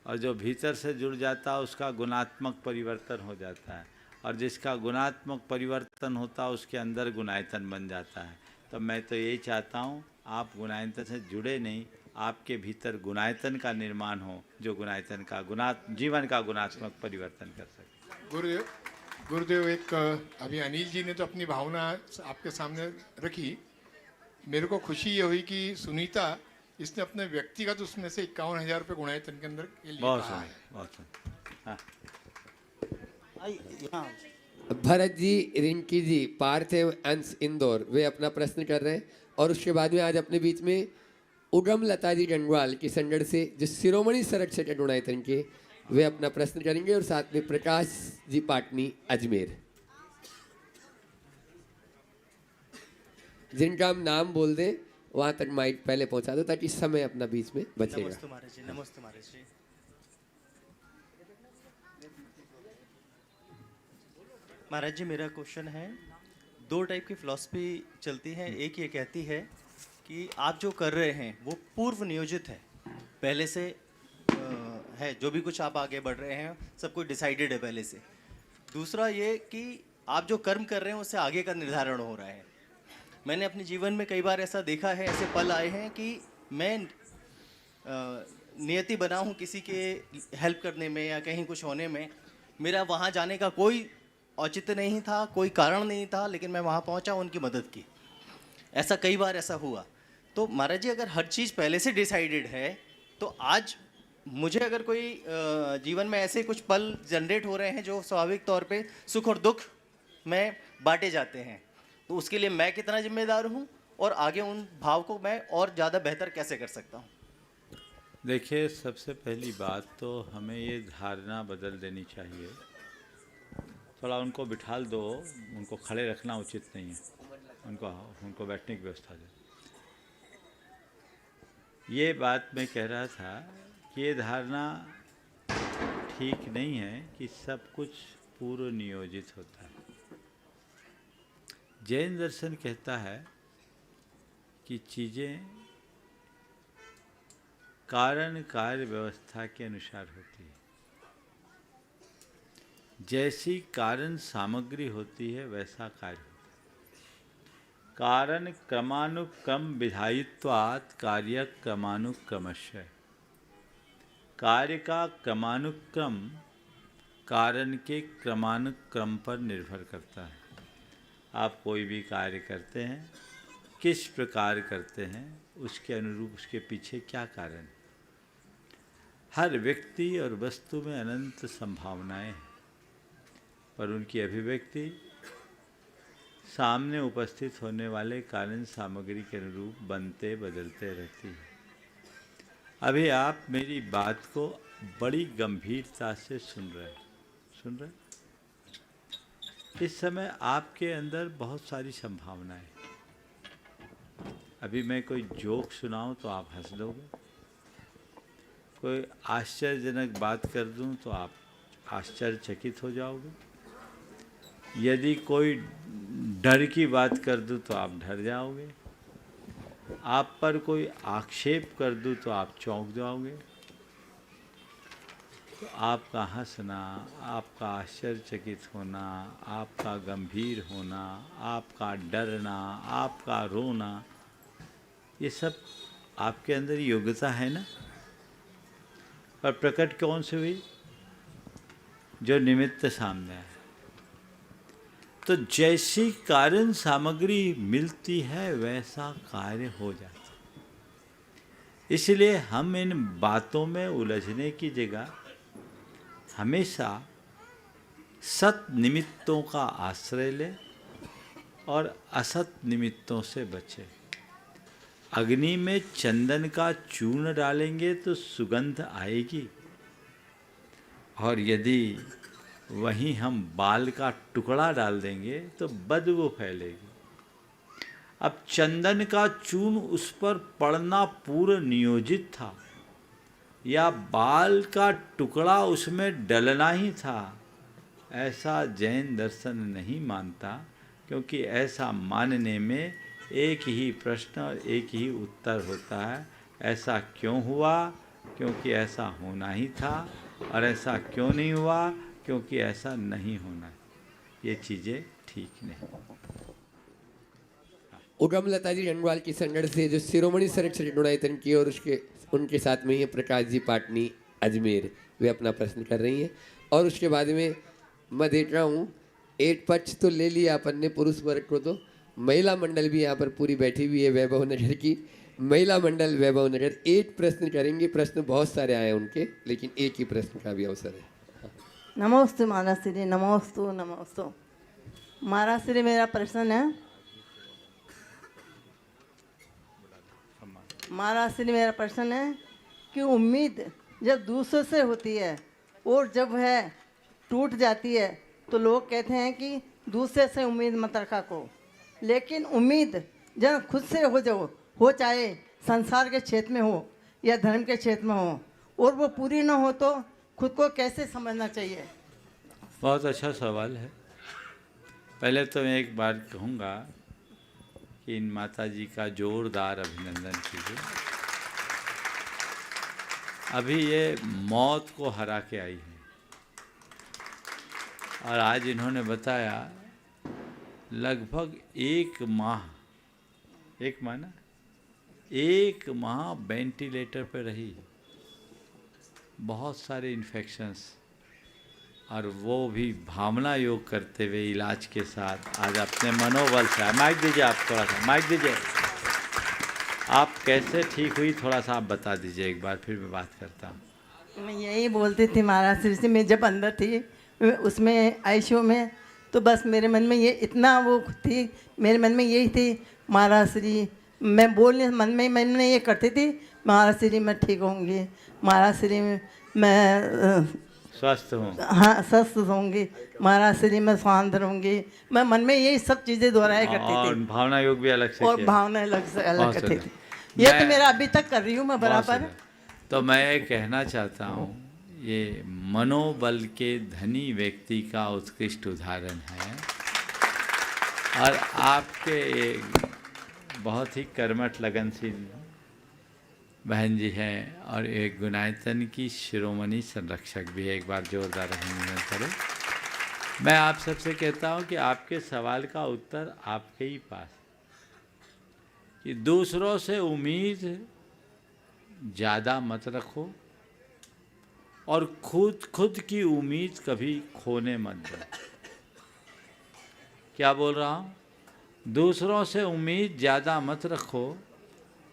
और जो भीतर से जुड़ जाता है उसका गुणात्मक परिवर्तन हो जाता है, और जिसका गुणात्मक परिवर्तन होता है उसके अंदर गुणायतन बन जाता है। तो मैं तो यही चाहता हूँ आप गुणायतन से जुड़े नहीं, आपके भीतर गुणायतन का निर्माण हो जो गुणायतन का जीवन का गुणात्मक परिवर्तन कर सके। गुरुदेव, एक अभी अनिल जी ने तो अपनी भावना आपके सामने रखी, मेरे को खुशी ये हुई कि सुनीता इसने अपने व्यक्तिगत उसमें से 51,000 रुपये गुणायतन के अंदर के लिए कहा है। बहुत हाँ। भरत जी, रिंकी जी, पार्थ एवं अंश इंदौर, वे अपना प्रश्न कर रहे हैं, और उसके बाद में आज अपने बीच में उगम लता जी गंगवाल की संगड़ से जो शिरोमणि संरक्षक है डोडायतन के, वे अपना प्रश्न करेंगे, और साथ में प्रकाश जी पाटनी अजमेर, जिनका हम नाम बोल दें वहाँ तक माइक पहले पहुँचा दो ताकि समय अपना बीच में बचेगा। नमस्ते महाराज जी, नमस्ते महाराज जी। महाराज जी मेरा क्वेश्चन है, दो टाइप की फिलॉसफी चलती है। एक ये कहती है कि आप जो कर रहे हैं वो पूर्व नियोजित है, पहले से है, जो भी कुछ आप आगे बढ़ रहे हैं सब कुछ डिसाइडेड है पहले से। दूसरा ये कि आप जो कर्म कर रहे हैं उससे आगे का निर्धारण हो रहा है। मैंने अपने जीवन में कई बार ऐसा देखा है, ऐसे पल आए हैं कि मैं नियति बना हूँ किसी के हेल्प करने में या कहीं कुछ होने में, मेरा वहाँ जाने का कोई औचित्य नहीं था, कोई कारण नहीं था, लेकिन मैं वहाँ पहुँचा, उनकी मदद की। ऐसा कई बार ऐसा हुआ। तो महाराज जी अगर हर चीज़ पहले से डिसाइडेड है तो आज मुझे अगर कोई जीवन में ऐसे कुछ पल जनरेट हो रहे हैं जो स्वाभाविक तौर पे सुख और दुख में बांटे जाते हैं, तो उसके लिए मैं कितना जिम्मेदार हूँ और आगे उन भाव को मैं और ज़्यादा बेहतर कैसे कर सकता हूँ? देखिए, सबसे पहली बात तो हमें ये धारणा बदल देनी चाहिए। थोड़ा उनको बिठाल दो, उनको खड़े रखना उचित नहीं है, उनको बैठने की व्यवस्था दे। ये बात मैं कह रहा था कि ये धारणा ठीक नहीं है कि सब कुछ पूर्व नियोजित होता है। जैन दर्शन कहता है कि चीज़ें कारण कार्य व्यवस्था के अनुसार होती है। जैसी कारण सामग्री होती है वैसा कार्य होता है। कारण क्रमानुक्रम विधायित्वात् कार्य क्रमानुक्रमशः। कार्य का क्रमानुक्रम कारण के क्रमानुक्रम पर निर्भर करता है। आप कोई भी कार्य करते हैं, किस प्रकार करते हैं, उसके अनुरूप उसके पीछे क्या कारण है। हर व्यक्ति और वस्तु में अनंत संभावनाएं हैं, पर उनकी अभिव्यक्ति सामने उपस्थित होने वाले कारण सामग्री के अनुरूप बनते बदलते रहती है। अभी आप मेरी बात को बड़ी गंभीरता से सुन रहे हैं। इस समय आपके अंदर बहुत सारी संभावनाएं हैं। अभी मैं कोई जोक सुनाऊं तो आप हंस दोगे, कोई आश्चर्यजनक बात कर दूं तो आप आश्चर्यचकित हो जाओगे, यदि कोई डर की बात कर दूं तो आप डर जाओगे, आप पर कोई आक्षेप कर दूं तो आप चौंक जाओगे। तो आपका हंसना, आपका आश्चर्यचकित होना, आपका गंभीर होना, आपका डरना, आपका रोना, ये सब आपके अंदर योग्यता है ना। पर प्रकट कौन से हुई? जो निमित्त सामने आया। तो जैसी कारण सामग्री मिलती है वैसा कार्य हो जाता है। इसलिए हम इन बातों में उलझने की जगह हमेशा सत निमित्तों का आश्रय लें और असत निमित्तों से बचें। अग्नि में चंदन का चूर्ण डालेंगे तो सुगंध आएगी, और यदि वहीं हम बाल का टुकड़ा डाल देंगे तो बदबू फैलेगी। अब चंदन का चूर्ण उस पर पड़ना पूर्व नियोजित था या बाल का टुकड़ा उसमें डलना ही था, ऐसा जैन दर्शन नहीं मानता, क्योंकि ऐसा मानने में एक ही प्रश्न और एक ही उत्तर होता है। ऐसा क्यों हुआ? क्योंकि ऐसा होना ही था। और ऐसा क्यों नहीं हुआ? क्योंकि ऐसा नहीं होना है। ये चीज़ें ठीक नहीं। उगमलता जी रंगवाल की संगढ़ से जो शिरोमणि संरक्षक गुणायतन की और उनके साथ में ही प्रकाश जी पाटनी अजमेर, वे अपना प्रश्न कर रही हैं। और उसके बाद में मैं देख रहा हूँ एक पक्ष तो ले लिया अपन ने पुरुष वर्ग को, तो महिला मंडल भी यहाँ पर पूरी बैठी हुई है वैभव नगर की। महिला मंडल वैभव नगर एक प्रश्न करेंगे। प्रश्न बहुत सारे आए उनके, लेकिन एक ही प्रश्न का भी अवसर है। नमोस्तु महाराज, नमोस्तु नमोस्तु महाराज। मेरा प्रश्न है महाराज, मेरा प्रश्न है कि उम्मीद जब दूसरों से होती है और जब वह टूट जाती है तो लोग कहते हैं कि दूसरे से उम्मीद मत रखा को, लेकिन उम्मीद जब खुद से हो चाहे संसार के क्षेत्र में हो या धर्म के क्षेत्र में हो, और वो पूरी ना हो तो खुद को कैसे समझना चाहिए? बहुत अच्छा सवाल है। पहले तो मैं एक बार कहूँगा कि इन माता जी का जोरदार अभिनंदन कीजिए। अभी ये मौत को हरा के आई है और आज इन्होंने बताया लगभग एक माह ना, एक माह वेंटिलेटर पर रही, बहुत सारे इन्फेक्शंस, और वो भी भावना योग करते हुए इलाज के साथ आज अपने मनोबल से। माइक दीजिए, आप थोड़ा सा माइक दीजिए। आप कैसे ठीक हुई थोड़ा सा आप बता दीजिए एक बार, फिर मैं बात करता हूँ। मैं यही बोलती थी महाराज श्री से, मैं जब अंदर थी उसमें आईसीयू में, तो बस मेरे मन में ये इतना वो थी, मेरे मन में यही थी महाराज श्री, मैं बोलने मन में ये करती थी महाराज श्री मैं ठीक होंगी, महाराज श्री मैं स्वस्थ हूँ, हाँ स्वस्थ होंगी, महाराज श्री मैं शांत रहूँगी, मैं मन में यही सब चीज़ें दोहराया करती और थी। भावना योग भी अलग से और किया। भावना अलग से अलग बहुत करती सुंदर। थी। ये मैं- तो मेरा अभी तक कर रही हूँ मैं बहुत बराबर। सुंदर। तो मैं ये कहना चाहता हूँ, ये मनोबल के धनी व्यक्ति का उत्कृष्ट उदाहरण है और आपके एक बहुत ही कर्मठ लगनशील बहन जी हैं और एक गुणायतन की शिरोमणि संरक्षक भी है। एक बार जोरदार अभिनंदन करें। मैं आप सबसे कहता हूँ कि आपके सवाल का उत्तर आपके ही पास, कि दूसरों से उम्मीद ज़्यादा मत रखो और खुद की उम्मीद कभी खोने मत दो। क्या बोल रहा हूँ? दूसरों से उम्मीद ज़्यादा मत रखो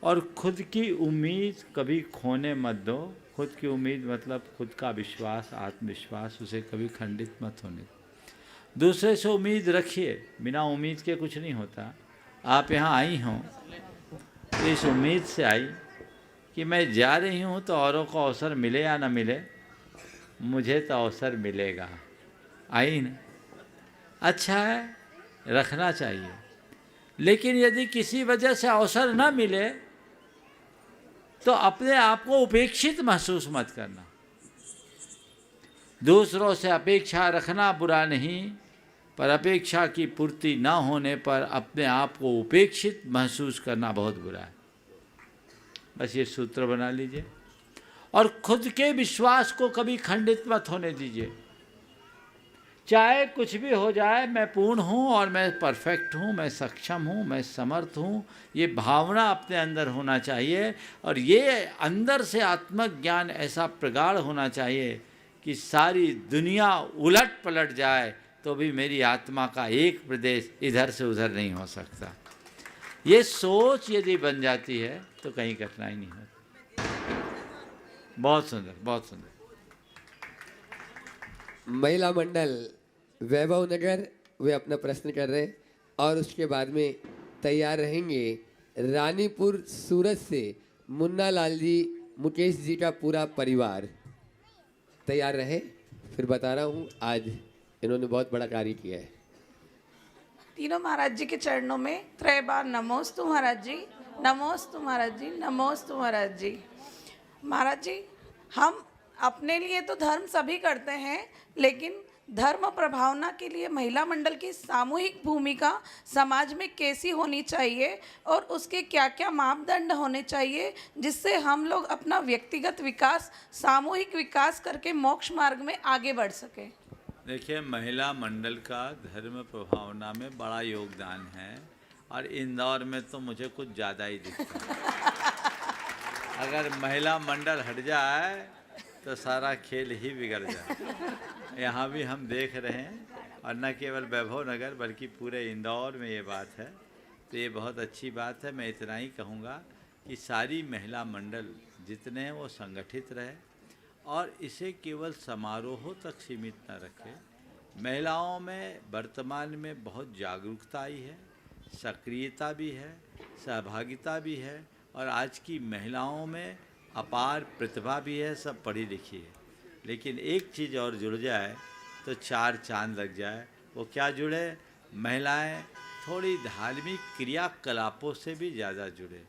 और खुद की उम्मीद कभी खोने मत दो। खुद की उम्मीद मतलब खुद का विश्वास, आत्मविश्वास, उसे कभी खंडित मत होने दो। दूसरे से उम्मीद रखिए, बिना उम्मीद के कुछ नहीं होता। आप यहाँ आई हों तो इस उम्मीद से आई कि मैं जा रही हूँ तो औरों को अवसर मिले या ना मिले, मुझे तो अवसर मिलेगा। आई ना, अच्छा है, रखना चाहिए। लेकिन यदि किसी वजह से अवसर ना मिले तो अपने आप को उपेक्षित महसूस मत करना। दूसरों से अपेक्षा रखना बुरा नहीं, पर अपेक्षा की पूर्ति न होने पर अपने आप को उपेक्षित महसूस करना बहुत बुरा है। बस ये सूत्र बना लीजिए और खुद के विश्वास को कभी खंडित मत होने दीजिए। चाहे कुछ भी हो जाए, मैं पूर्ण हूँ और मैं परफेक्ट हूँ, मैं सक्षम हूँ, मैं समर्थ हूँ, ये भावना अपने अंदर होना चाहिए। और ये अंदर से आत्मज्ञान ऐसा प्रगाढ़ होना चाहिए कि सारी दुनिया उलट पलट जाए तो भी मेरी आत्मा का एक प्रदेश इधर से उधर नहीं हो सकता। ये सोच यदि बन जाती है तो कहीं कठिनाई नहीं होती। बहुत सुंदर, बहुत सुंदर। महिला मंडल वैभव नगर वे अपना प्रश्न कर रहे हैं और उसके बाद में तैयार रहेंगे रानीपुर सूरत से मुन्ना लाल जी, मुकेश जी का पूरा परिवार। तैयार रहे, फिर बता रहा हूँ आज इन्होंने बहुत बड़ा कार्य किया है। तीनों महाराज जी के चरणों में त्रय बार नमोस्तु महाराज जी, नमोस्तु महाराज जी, नमोस्तु महाराज जी। महाराज जी, हम अपने लिए तो धर्म सभी करते हैं, लेकिन धर्म प्रभावना के लिए महिला मंडल की सामूहिक भूमिका समाज में कैसी होनी चाहिए और उसके क्या क्या मापदंड होने चाहिए, जिससे हम लोग अपना व्यक्तिगत विकास, सामूहिक विकास करके मोक्ष मार्ग में आगे बढ़ सकें। देखिए, महिला मंडल का धर्म प्रभावना में बड़ा योगदान है और इंदौर में तो मुझे कुछ ज़्यादा ही दिखता है। अगर महिला मंडल हट जाए तो सारा खेल ही बिगड़ जाए। यहाँ भी हम देख रहे हैं, और न केवल वैभव नगर बल्कि पूरे इंदौर में ये बात है, तो ये बहुत अच्छी बात है। मैं इतना ही कहूँगा कि सारी महिला मंडल जितने हैं वो संगठित रहे और इसे केवल समारोहों तक सीमित न रखें। महिलाओं में वर्तमान में बहुत जागरूकता आई है, सक्रियता भी है, सहभागिता भी है और आज की महिलाओं में अपार प्रतिभा भी है, सब पढ़ी लिखी है। लेकिन एक चीज़ और जुड़ जाए तो चार चांद लग जाए। वो क्या जुड़े? महिलाएं थोड़ी धार्मिक क्रियाकलापों से भी ज़्यादा जुड़े,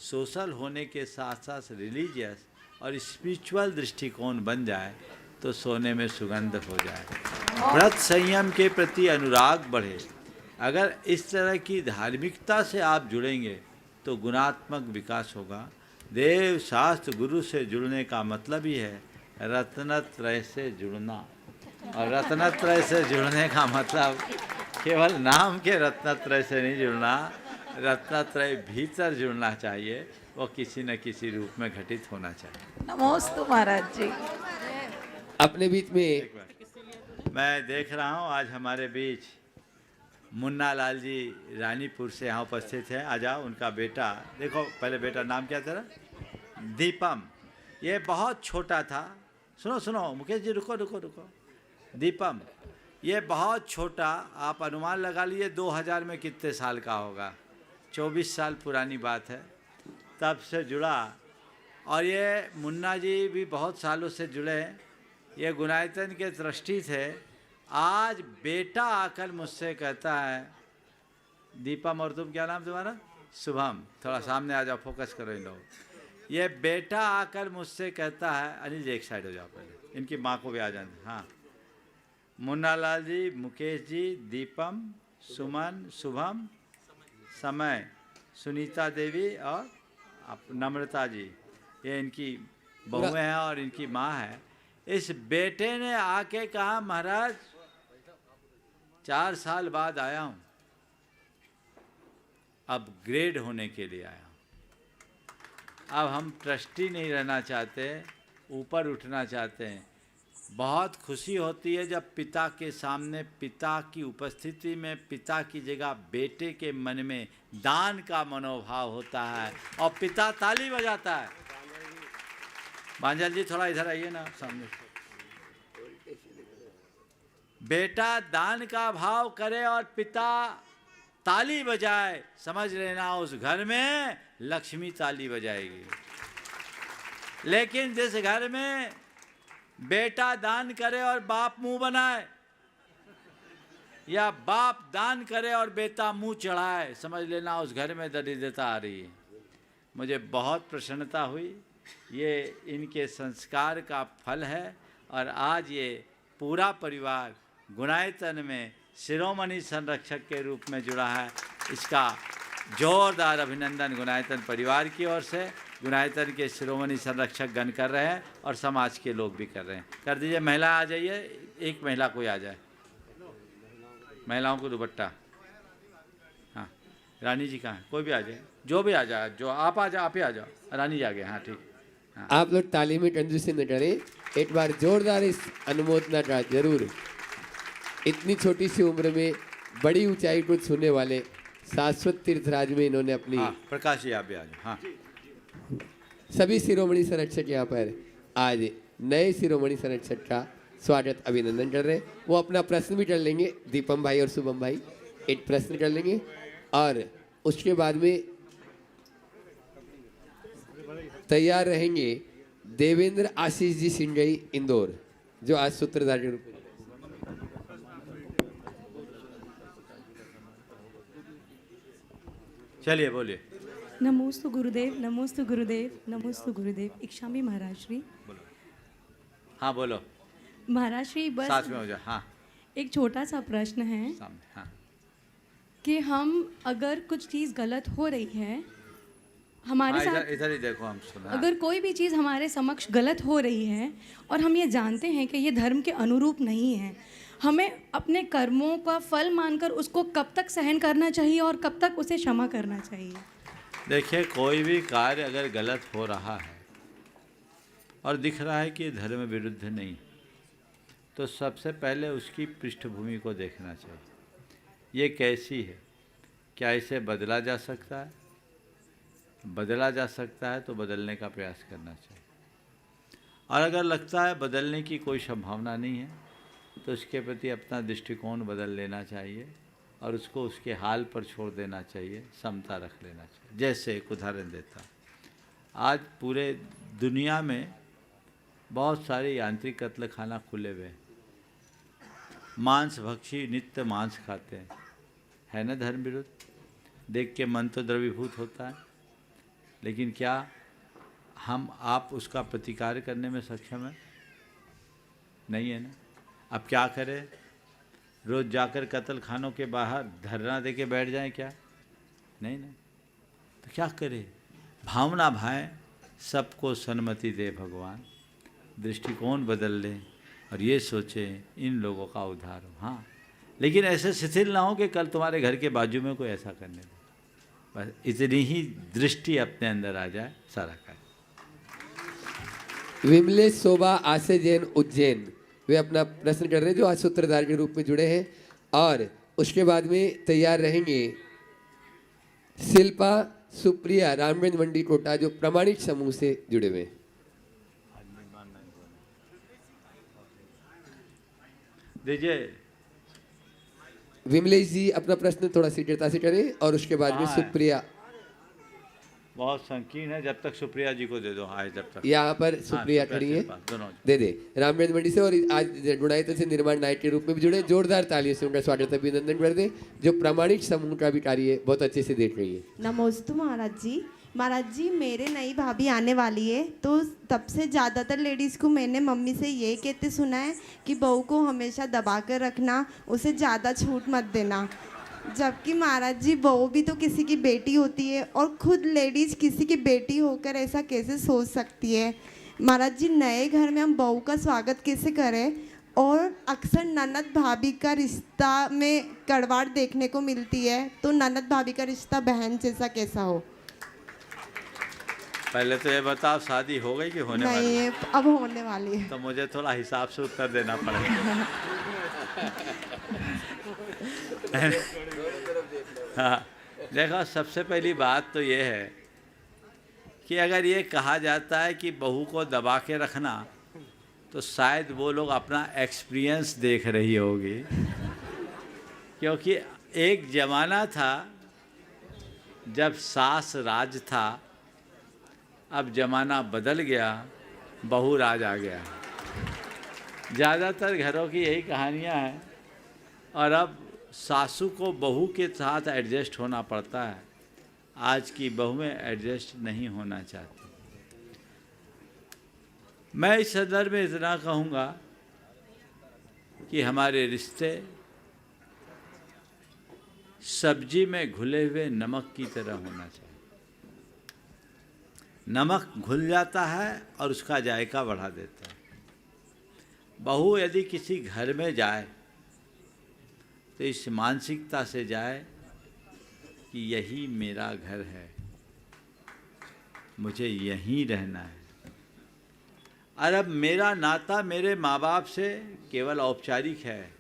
सोशल होने के साथ साथ रिलीजियस और स्पिरिचुअल दृष्टिकोण बन जाए तो सोने में सुगंध हो जाए। व्रत संयम के प्रति अनुराग बढ़े, अगर इस तरह की धार्मिकता से आप जुड़ेंगे तो गुणात्मक विकास होगा। देव शास्त्र गुरु से जुड़ने का मतलब ही है रत्नत्रय से जुड़ना, और रत्नत्रय से जुड़ने का मतलब केवल नाम के रत्नत्रय से नहीं जुड़ना, रत्नत्रय भीतर जुड़ना चाहिए, वो किसी न किसी रूप में घटित होना चाहिए। नमोस्तु महाराज जी। अपने बीच में मैं देख रहा हूँ आज हमारे बीच मुन्ना लाल जी रानीपुर से यहाँ उपस्थित हैं। आ जाओ, उनका बेटा देखो, पहले बेटा नाम क्या तेरा? दीपम। ये बहुत छोटा था, सुनो सुनो मुकेश जी, रुको रुको रुको। दीपम ये बहुत छोटा, आप अनुमान लगा लिए 2000 में कितने साल का होगा, 24 साल पुरानी बात है, तब से जुड़ा। और ये मुन्ना जी भी बहुत सालों से जुड़े हैं, ये गुणायतन के ट्रस्टी थे। आज बेटा आकर मुझसे कहता है, दीपम और तुम क्या नाम तुम्हारा? शुभम, थोड़ा सामने आ जाओ, फोकस करो इन लोग। ये बेटा आकर मुझसे कहता है, अनिल जी एक साइड हो जाओ पहले, इनकी माँ को भी आ जाने। हाँ, मुन्ना लाल जी, मुकेश जी, दीपम, सुमन, शुभम, समय, सुनीता देवी और नम्रता जी, ये इनकी बहुएं हैं और इनकी माँ है। इस बेटे ने आके कहा, महाराज 4 साल बाद आया हूँ, अपग्रेड होने के लिए आया हूँ, अब हम ट्रस्टी नहीं रहना चाहते, ऊपर उठना चाहते हैं। बहुत खुशी होती है जब पिता के सामने, पिता की उपस्थिति में, पिता की जगह बेटे के मन में दान का मनोभाव होता है और पिता ताली बजाता है। बांजल जी थोड़ा इधर आइए ना सामने। बेटा दान का भाव करे और पिता ताली बजाए, समझ लेना उस घर में लक्ष्मी ताली बजाएगी। लेकिन जिस घर में बेटा दान करे और बाप मुंह बनाए, या बाप दान करे और बेटा मुंह चढ़ाए, समझ लेना उस घर में दरिद्रता आ रही है। मुझे बहुत प्रसन्नता हुई, ये इनके संस्कार का फल है। और आज ये पूरा परिवार गुणायतन में शिरोमणि संरक्षक के रूप में जुड़ा है। इसका जोरदार अभिनंदन गुणायतन परिवार की ओर से गुणायतन के शिरोमणि संरक्षक गण कर रहे हैं और समाज के लोग भी कर रहे हैं। कर दीजिए, महिला आ जाइए, एक महिला कोई आ जाए, महिलाओं को दुपट्टा। हाँ, रानी जी कहाँ है? कोई भी आ जाए, जो भी आ जाए, जो आप आ जाओ, आप ही आ जाओ। रानी जी आ गए, हाँ ठीक। हाँ। आप लोग ताली में कंजूसी न करें, एक बार जोरदार इस अनुमोदना का जरूर। इतनी छोटी सी उम्र में बड़ी ऊंचाई को छूने वाले शाश्वत तीर्थराज में इन्होंने अपनी। हाँ, प्रकाश जी आप भी आ जाओ। हाँ, सभी शिरोमणि संरक्षक यहाँ पर आज नए शिरोमणि संरक्षक का स्वागत अभिनंदन कर रहे हैं। वो अपना प्रश्न भी कर लेंगे, दीपम भाई और शुभम भाई एक प्रश्न कर लेंगे और उसके बाद में तैयार रहेंगे देवेंद्र आशीष जी सिंगई इंदौर, जो आज सूत्रधार के रूप में। चलिए बोलिए। नमोस्तु गुरुदेव, नमोस्तु गुरुदेव, नमोस्तु गुरुदेव। इक्षामी महाराज श्री। हाँ बोलो महाराज श्री, बस साथ में हो जाए। हाँ, एक छोटा सा प्रश्न है सामने। हाँ, कि हम अगर कुछ चीज़ गलत हो रही है हमारे साथ, इधर ही देखो, हम सुना। अगर कोई भी चीज़ हमारे समक्ष गलत हो रही है और हम ये जानते हैं कि ये धर्म के अनुरूप नहीं है, हमें अपने कर्मों का फल मानकर उसको कब तक सहन करना चाहिए और कब तक उसे क्षमा करना चाहिए? देखिए, कोई भी कार्य अगर गलत हो रहा है और दिख रहा है कि ये धर्म विरुद्ध नहीं, तो सबसे पहले उसकी पृष्ठभूमि को देखना चाहिए। ये कैसी है, क्या इसे बदला जा सकता है? बदला जा सकता है तो बदलने का प्रयास करना चाहिए। और अगर लगता है बदलने की कोई संभावना नहीं है तो उसके प्रति अपना दृष्टिकोण बदल लेना चाहिए और उसको उसके हाल पर छोड़ देना चाहिए, समता रख लेना चाहिए। जैसे एक उदाहरण देता, आज पूरे दुनिया में बहुत सारे यांत्रिक कत्ल खाना खुले हुए, मांस भक्षी नित्य मांस खाते हैं, है ना धर्म विरुद्ध? देख के मन तो द्रवीभूत होता है, लेकिन क्या हम आप उसका प्रतिकार करने में सक्षम है? नहीं है ना। अब क्या करें? रोज जाकर कत्ल खानों के बाहर धरना दे के बैठ जाएं क्या? नहीं ना। तो क्या करें? भावना भाएं, सबको सन्मति दे भगवान, दृष्टिकोण बदल लें और ये सोचें इन लोगों का उद्धार हो। हाँ, लेकिन ऐसे शिथिल ना हो कि कल तुम्हारे घर के बाजू में कोई ऐसा करने दे। बस इतनी ही दृष्टि अपने अंदर आ जाए, सारा कार्य। विमलेश शोभा आसे जैन उज्जैन, वे अपना प्रश्न कर रहे हैं जो आज सूत्रधार के रूप में जुड़े हैं। और उसके बाद में तैयार रहेंगे शिल्पा सुप्रिया रामगंज मंडी कोटा, जो प्रमाणित समूह से जुड़े हुए हैं। दीजिए विमलेश जी अपना प्रश्न थोड़ा शीघ्रता से करें और उसके बाद में सुप्रिया। बहुत संकीर्ण है, जब तक सुप्रिया जी को दे दो। आए जब तक यहाँ पर सुप्रिया खड़ी है, दे दे रामगंज मंडी से। और आज गुणायतन से निर्माण नायक के रूप में भी जुड़े, जोरदार तालियों से उनका स्वागत अभिनंदन कर दे, जो प्रामाणिक समूह का भी कार्य बहुत अच्छे से देख रही है। नमोस्तु महाराज जी। महाराज जी, मेरे नई भाभी आने वाली है, तो तब से ज़्यादातर लेडीज़ को मैंने मम्मी से ये कहते सुना है कि बहू को हमेशा दबा कर रखना, उसे ज़्यादा छूट मत देना। जबकि महाराज जी, बहू भी तो किसी की बेटी होती है और खुद लेडीज़ किसी की बेटी होकर ऐसा कैसे सोच सकती है? महाराज जी, नए घर में हम बहू का स्वागत कैसे करें? और अक्सर ननद भाभी का रिश्ता में कड़वाहट देखने को मिलती है, तो ननद भाभी का रिश्ता बहन जैसा कैसा हो? पहले तो ये बताओ, शादी हो गई कि होने वाली है? नहीं, अब होने वाली है। तो मुझे थोड़ा हिसाब से उत्तर देना पड़ेगा। हाँ, देखो, सबसे पहली बात तो ये है कि अगर ये कहा जाता है कि बहू को दबा के रखना, तो शायद वो लोग अपना एक्सपीरियंस देख रही होगी, क्योंकि एक ज़माना था जब सास राज था, अब ज़माना बदल गया, बहू राज आ गया। ज़्यादातर घरों की यही कहानियाँ हैं, और अब सासू को बहू के साथ एडजस्ट होना पड़ता है। आज की बहुएं एडजस्ट नहीं होना चाहती। मैं इस संदर्भ में इतना कहूँगा कि हमारे रिश्ते सब्जी में घुले हुए नमक की तरह होना चाहिए। नमक घुल जाता है और उसका जायका बढ़ा देता है। बहू यदि किसी घर में जाए तो इस मानसिकता से जाए कि यही मेरा घर है, मुझे यहीं रहना है। और अब मेरा नाता मेरे माँ बाप से केवल औपचारिक है,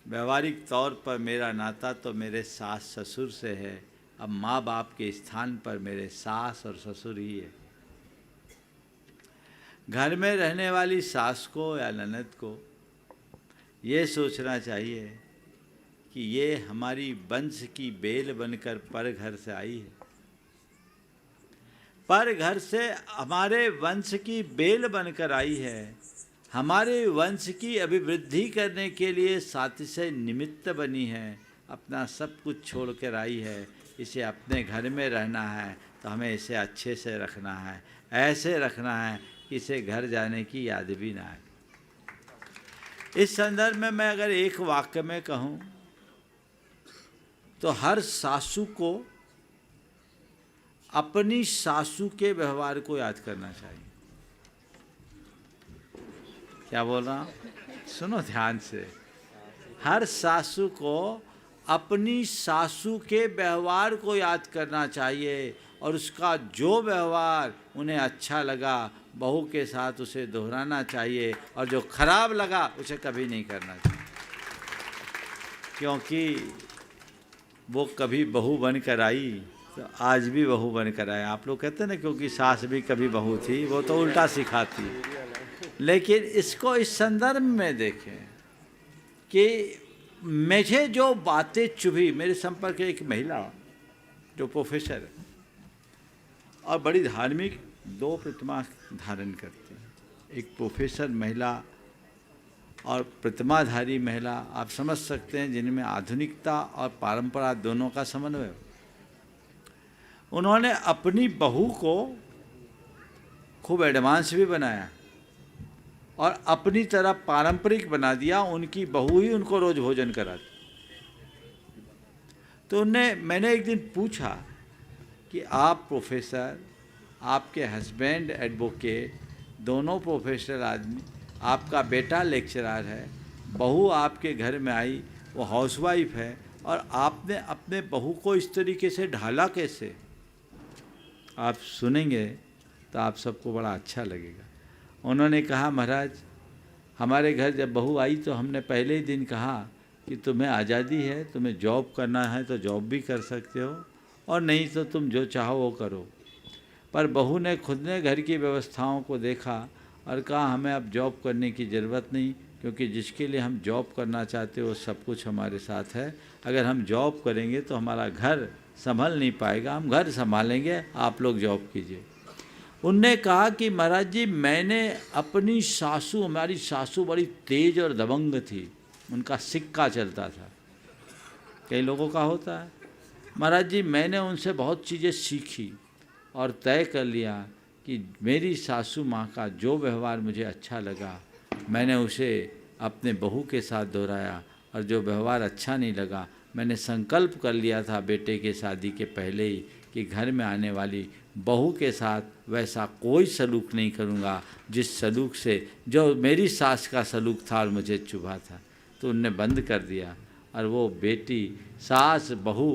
व्यवहारिक तौर पर मेरा नाता तो मेरे सास ससुर से है। अब माँ बाप के स्थान पर मेरे सास और ससुर ही है। घर में रहने वाली सास को या ननद को ये सोचना चाहिए कि ये हमारी वंश की बेल बनकर पर घर से आई है। पर घर से हमारे वंश की बेल बनकर आई है, हमारे वंश की अभिवृद्धि करने के लिए साथी से निमित्त बनी है, अपना सब कुछ छोड़ कर आई है। इसे अपने घर में रहना है तो हमें इसे अच्छे से रखना है, ऐसे रखना है कि इसे घर जाने की याद भी ना आए। इस संदर्भ में मैं अगर एक वाक्य में कहूँ तो हर सासू को अपनी सासू के व्यवहार को याद करना चाहिए। क्या बोल रहा हूँ? सुनो ध्यान से। हर सासू को अपनी सासू के व्यवहार को याद करना चाहिए और उसका जो व्यवहार उन्हें अच्छा लगा बहू के साथ उसे दोहराना चाहिए, और जो खराब लगा उसे कभी नहीं करना चाहिए, क्योंकि वो कभी बहू बनकर आई तो आज भी बहू बनकर आए। आप लोग कहते हैं ना, क्योंकि सास भी कभी बहू थी, वो तो उल्टा सिखाती। लेकिन इसको इस संदर्भ में देखें कि मुझे जो बातें चुभी, मेरे संपर्क एक महिला जो प्रोफेसर है और बड़ी धार्मिक, दो प्रतिमा धारण करती है। एक प्रोफेसर महिला और प्रतिमाधारी महिला, आप समझ सकते हैं, जिनमें आधुनिकता और परंपरा दोनों का समन्वय। उन्होंने अपनी बहू को खूब एडवांस भी बनाया और अपनी तरह पारंपरिक बना दिया, उनकी बहू ही उनको रोज भोजन कराती। तो मैंने एक दिन पूछा कि आप प्रोफेसर, आपके हस्बैंड एडवोकेट, दोनों प्रोफेशनल आदमी, आपका बेटा लेक्चरर है, बहू आपके घर में आई, वो हाउसवाइफ है, और आपने अपने बहू को इस तरीके से ढाला कैसे? आप सुनेंगे तो आप सबको बड़ा अच्छा लगेगा। उन्होंने कहा, महाराज हमारे घर जब बहू आई तो हमने पहले ही दिन कहा कि तुम्हें आज़ादी है, तुम्हें जॉब करना है तो जॉब भी कर सकते हो, और नहीं तो तुम जो चाहो वो करो। पर बहू ने खुद ने घर की व्यवस्थाओं को देखा और कहा हमें अब जॉब करने की ज़रूरत नहीं, क्योंकि जिसके लिए हम जॉब करना चाहते हो वो सब कुछ हमारे साथ है। अगर हम जॉब करेंगे तो हमारा घर संभल नहीं पाएगा, हम घर संभालेंगे, आप लोग जॉब कीजिए। उनने कहा कि महाराज जी मैंने अपनी सासू, हमारी सासू बड़ी तेज और दबंग थी, उनका सिक्का चलता था, कई लोगों का होता है। महाराज जी मैंने उनसे बहुत चीज़ें सीखी और तय कर लिया कि मेरी सासू माँ का जो व्यवहार मुझे अच्छा लगा मैंने उसे अपने बहू के साथ दोहराया, और जो व्यवहार अच्छा नहीं लगा मैंने संकल्प कर लिया था बेटे के शादी के पहले ही कि घर में आने वाली बहू के साथ वैसा कोई सलूक नहीं करूँगा जिस सलूक से जो मेरी सास का सलूक था और मुझे चुभा था। तो उनने बंद कर दिया, और वो बेटी सास बहू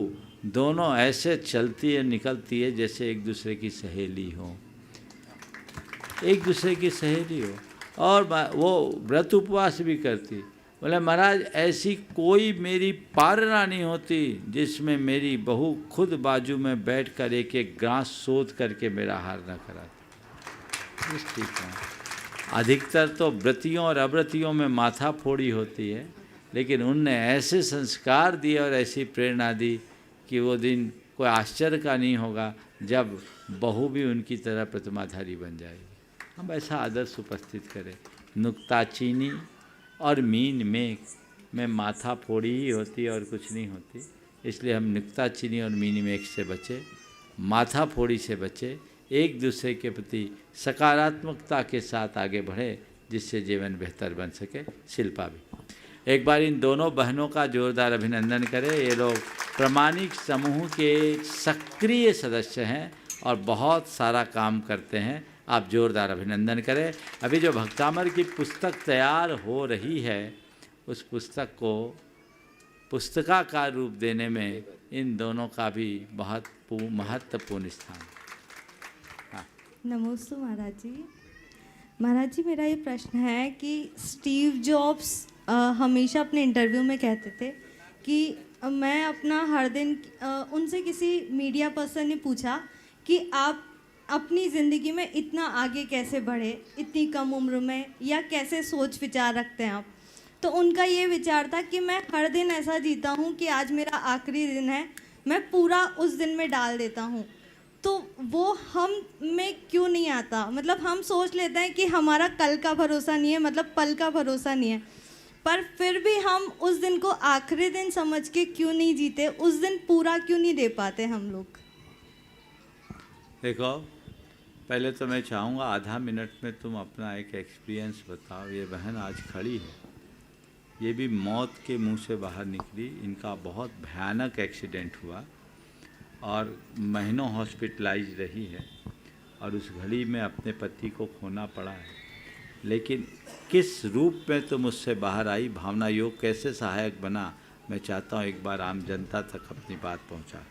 दोनों ऐसे चलती है निकलती है जैसे एक दूसरे की सहेली हो, एक दूसरे की सहेली हो। और वो व्रत उपवास भी करती। बोले महाराज ऐसी कोई मेरी पारना नहीं होती जिसमें मेरी बहू खुद बाजू में बैठकर एक एक ग्रास शोध करके मेरा हार न कराती। ठीक है, अधिकतर तो व्रतियों और अव्रतियों में माथा फोड़ी होती है, लेकिन उनने ऐसे संस्कार दिए और ऐसी प्रेरणा दी कि वो दिन कोई आश्चर्य का नहीं होगा जब बहू भी उनकी तरह प्रतिमाधारी बन जाएगी। हम ऐसा आदर्श उपस्थित करें। नुक्ताचीनी और मीन में माथा फोड़ी ही होती है और कुछ नहीं होती, इसलिए हम नुक्ताचीनी और मीन मेघ से बचे, माथा फोड़ी से बचे, एक दूसरे के प्रति सकारात्मकता के साथ आगे बढ़े जिससे जीवन बेहतर बन सके। शिल्पा भी एक बार इन दोनों बहनों का जोरदार अभिनंदन करें। ये लोग प्रामाणिक समूह के सक्रिय सदस्य हैं और बहुत सारा काम करते हैं, आप जोरदार अभिनंदन करें। अभी जो भक्तामर की पुस्तक तैयार हो रही है उस पुस्तक को पुस्तकाकार रूप देने में इन दोनों का भी बहुत महत्वपूर्ण स्थान। हाँ। नमस्ते महाराज जी। महाराज जी मेरा ये प्रश्न है कि स्टीव जॉब्स हमेशा अपने इंटरव्यू में कहते थे कि मैं अपना हर दिन उनसे किसी मीडिया पर्सन ने पूछा कि आप अपनी ज़िंदगी में इतना आगे कैसे बढ़े इतनी कम उम्र में, या कैसे सोच विचार रखते हैं आप। तो उनका ये विचार था कि मैं हर दिन ऐसा जीता हूँ कि आज मेरा आखिरी दिन है, मैं पूरा उस दिन में डाल देता हूँ। तो वो हम में क्यों नहीं आता? मतलब हम सोच लेते हैं कि हमारा कल का भरोसा नहीं है, मतलब पल का भरोसा नहीं है, पर फिर भी हम उस दिन को आखिरी दिन समझ के क्यों नहीं जीते, उस दिन पूरा क्यों नहीं दे पाते हम लोग? देखो, पहले तो मैं चाहूँगा आधा मिनट में तुम अपना एक एक्सपीरियंस बताओ। ये बहन आज खड़ी है, ये भी मौत के मुंह से बाहर निकली, इनका बहुत भयानक एक्सीडेंट हुआ और महीनों हॉस्पिटलाइज रही है और उस घड़ी में अपने पति को खोना पड़ा है। लेकिन किस रूप में तुम उससे बाहर आई, भावना योग कैसे सहायक बना, मैं चाहता हूँ एक बार आम जनता तक अपनी बात पहुँचा।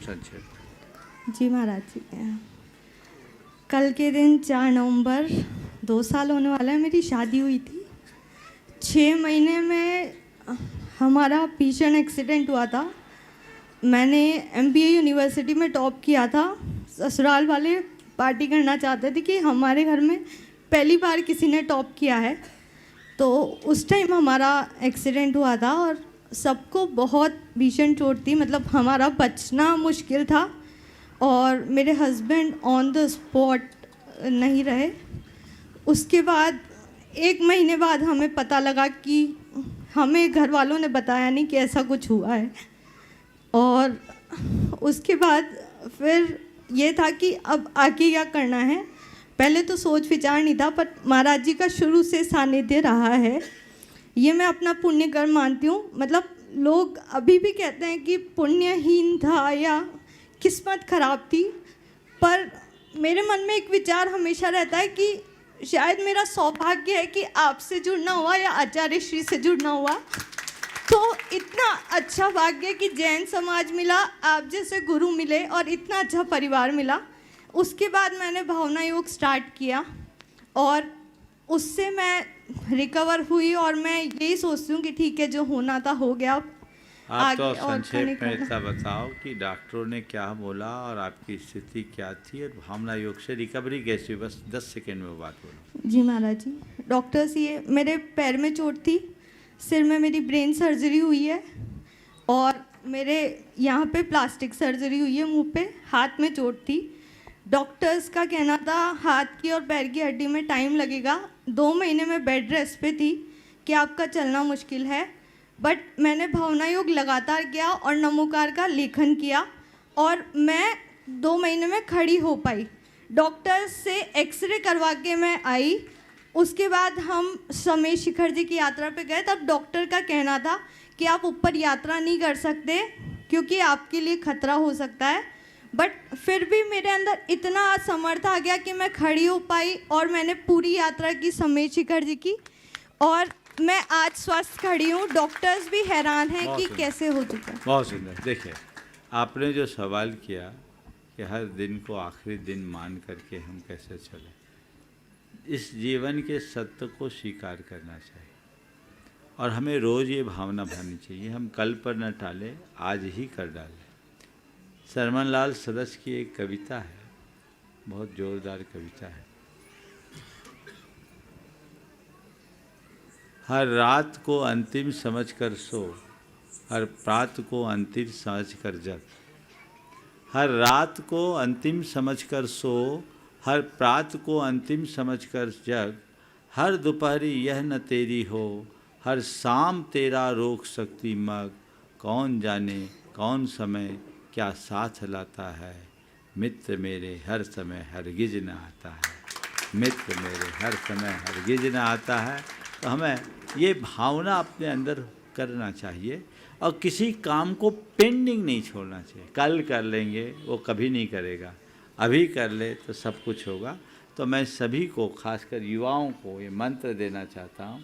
संक्षेप। जी महाराज जी, कल के दिन 4 नवंबर 2 साल होने वाला है, मेरी शादी हुई थी। 6 महीने में हमारा भीषण एक्सीडेंट हुआ था। मैंने MBA यूनिवर्सिटी में टॉप किया था। ससुराल वाले पार्टी करना चाहते थे कि हमारे घर में पहली बार किसी ने टॉप किया है। तो उस टाइम हमारा एक्सीडेंट हुआ था और सबको बहुत भीषण चोट थी, मतलब हमारा बचना मुश्किल था और मेरे हस्बैंड ऑन द स्पॉट नहीं रहे। उसके बाद 1 महीने बाद हमें पता लगा कि हमें घर वालों ने बताया नहीं कि ऐसा कुछ हुआ है। और उसके बाद फिर ये था कि अब आगे क्या करना है। पहले तो सोच विचार नहीं था, पर महाराज जी का शुरू से सानिध्य रहा है। ये मैं अपना पुण्य कर्म मानती हूँ। मतलब लोग अभी भी कहते हैं कि पुण्यहीन था या किस्मत खराब थी, पर मेरे मन में एक विचार हमेशा रहता है कि शायद मेरा सौभाग्य है कि आपसे जुड़ना हुआ या आचार्य श्री से जुड़ना हुआ। तो इतना अच्छा भाग्य कि जैन समाज मिला, आप जैसे गुरु मिले और इतना अच्छा परिवार मिला। उसके बाद मैंने भावना योग स्टार्ट किया और उससे मैं रिकवर हुई और मैं यही सोचती हूँ कि ठीक है, जो होना था हो गया। आप तो संक्षेप में इतना बताओ कि डॉक्टरों ने क्या बोला और आपकी स्थिति क्या थी और भावना योग से रिकवरी कैसी हुई, बस 10 सेकंड में वो बात बोलो। जी महाराज जी, डॉक्टर्स ये मेरे पैर में चोट थी, सिर में मेरी ब्रेन सर्जरी हुई है और मेरे यहाँ पे प्लास्टिक सर्जरी हुई है, मुंह पे, हाथ में चोट थी। डॉक्टर्स का कहना था हाथ की और पैर की हड्डी में टाइम लगेगा। 2 महीने में बेड रेस्ट पे थी कि आपका चलना मुश्किल है। बट मैंने भावना योग लगातार किया और नमोकार का लेखन किया और मैं 2 महीने में खड़ी हो पाई। डॉक्टर से एक्सरे करवा के मैं आई। उसके बाद हम समेश शिखर जी की यात्रा पे गए। तब डॉक्टर का कहना था कि आप ऊपर यात्रा नहीं कर सकते क्योंकि आपके लिए खतरा हो सकता है। बट फिर भी मेरे अंदर इतना सामर्थ्य आ गया कि मैं खड़ी हो पाई और मैंने पूरी यात्रा की समेश शिखर जी की और मैं आज स्वस्थ खड़ी हूँ। डॉक्टर्स भी हैरान हैं कि कैसे हो चुका है। बहुत सुंदर। देखिए, आपने जो सवाल किया कि हर दिन को आखिरी दिन मान करके हम कैसे चलें, इस जीवन के सत्य को स्वीकार करना चाहिए और हमें रोज़ ये भावना भरनी चाहिए, हम कल पर न टालें, आज ही कर डालें। सरमन लाल सदस्य की एक कविता है, बहुत जोरदार कविता है। हर रात को अंतिम समझकर सो, हर प्रात को अंतिम समझकर जग। हर रात को अंतिम समझकर सो, हर प्रात को अंतिम समझकर जग। हर दोपहरी यह न तेरी हो, हर शाम तेरा रोक सकती मग। कौन जाने कौन समय क्या साथ लाता है, मित्र मेरे हर समय हरगिज न आता है, मित्र मेरे हर समय हरगिज न आता है। तो हमें ये भावना अपने अंदर करना चाहिए और किसी काम को पेंडिंग नहीं छोड़ना चाहिए। कल कर लेंगे, वो कभी नहीं करेगा, अभी कर ले तो सब कुछ होगा। तो मैं सभी को, खासकर युवाओं को, ये मंत्र देना चाहता हूँ,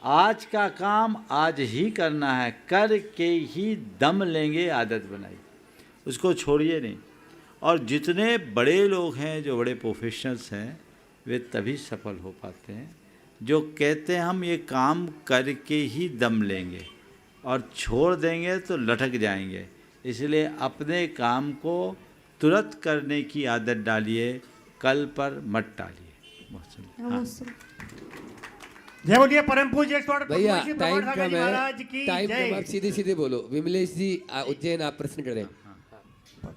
आज का काम आज ही करना है, करके ही दम लेंगे आदत बनाइए, उसको छोड़िए नहीं। और जितने बड़े लोग हैं, जो बड़े प्रोफेशनल्स हैं, वे तभी सफल हो पाते हैं जो कहते हैं हम ये काम करके ही दम लेंगे और छोड़ देंगे तो लटक जाएंगे। इसलिए अपने काम को तुरंत करने की आदत डालिए, कल पर मत टालिए। बहुत सुंदर। जय बोलिए परम पूज्य भैया, टाइम कम है, महाराज की टाइम जय। कम, आप सीधे सीधे बोलो। विमलेश जी, उज्जैन, आप प्रश्न करें।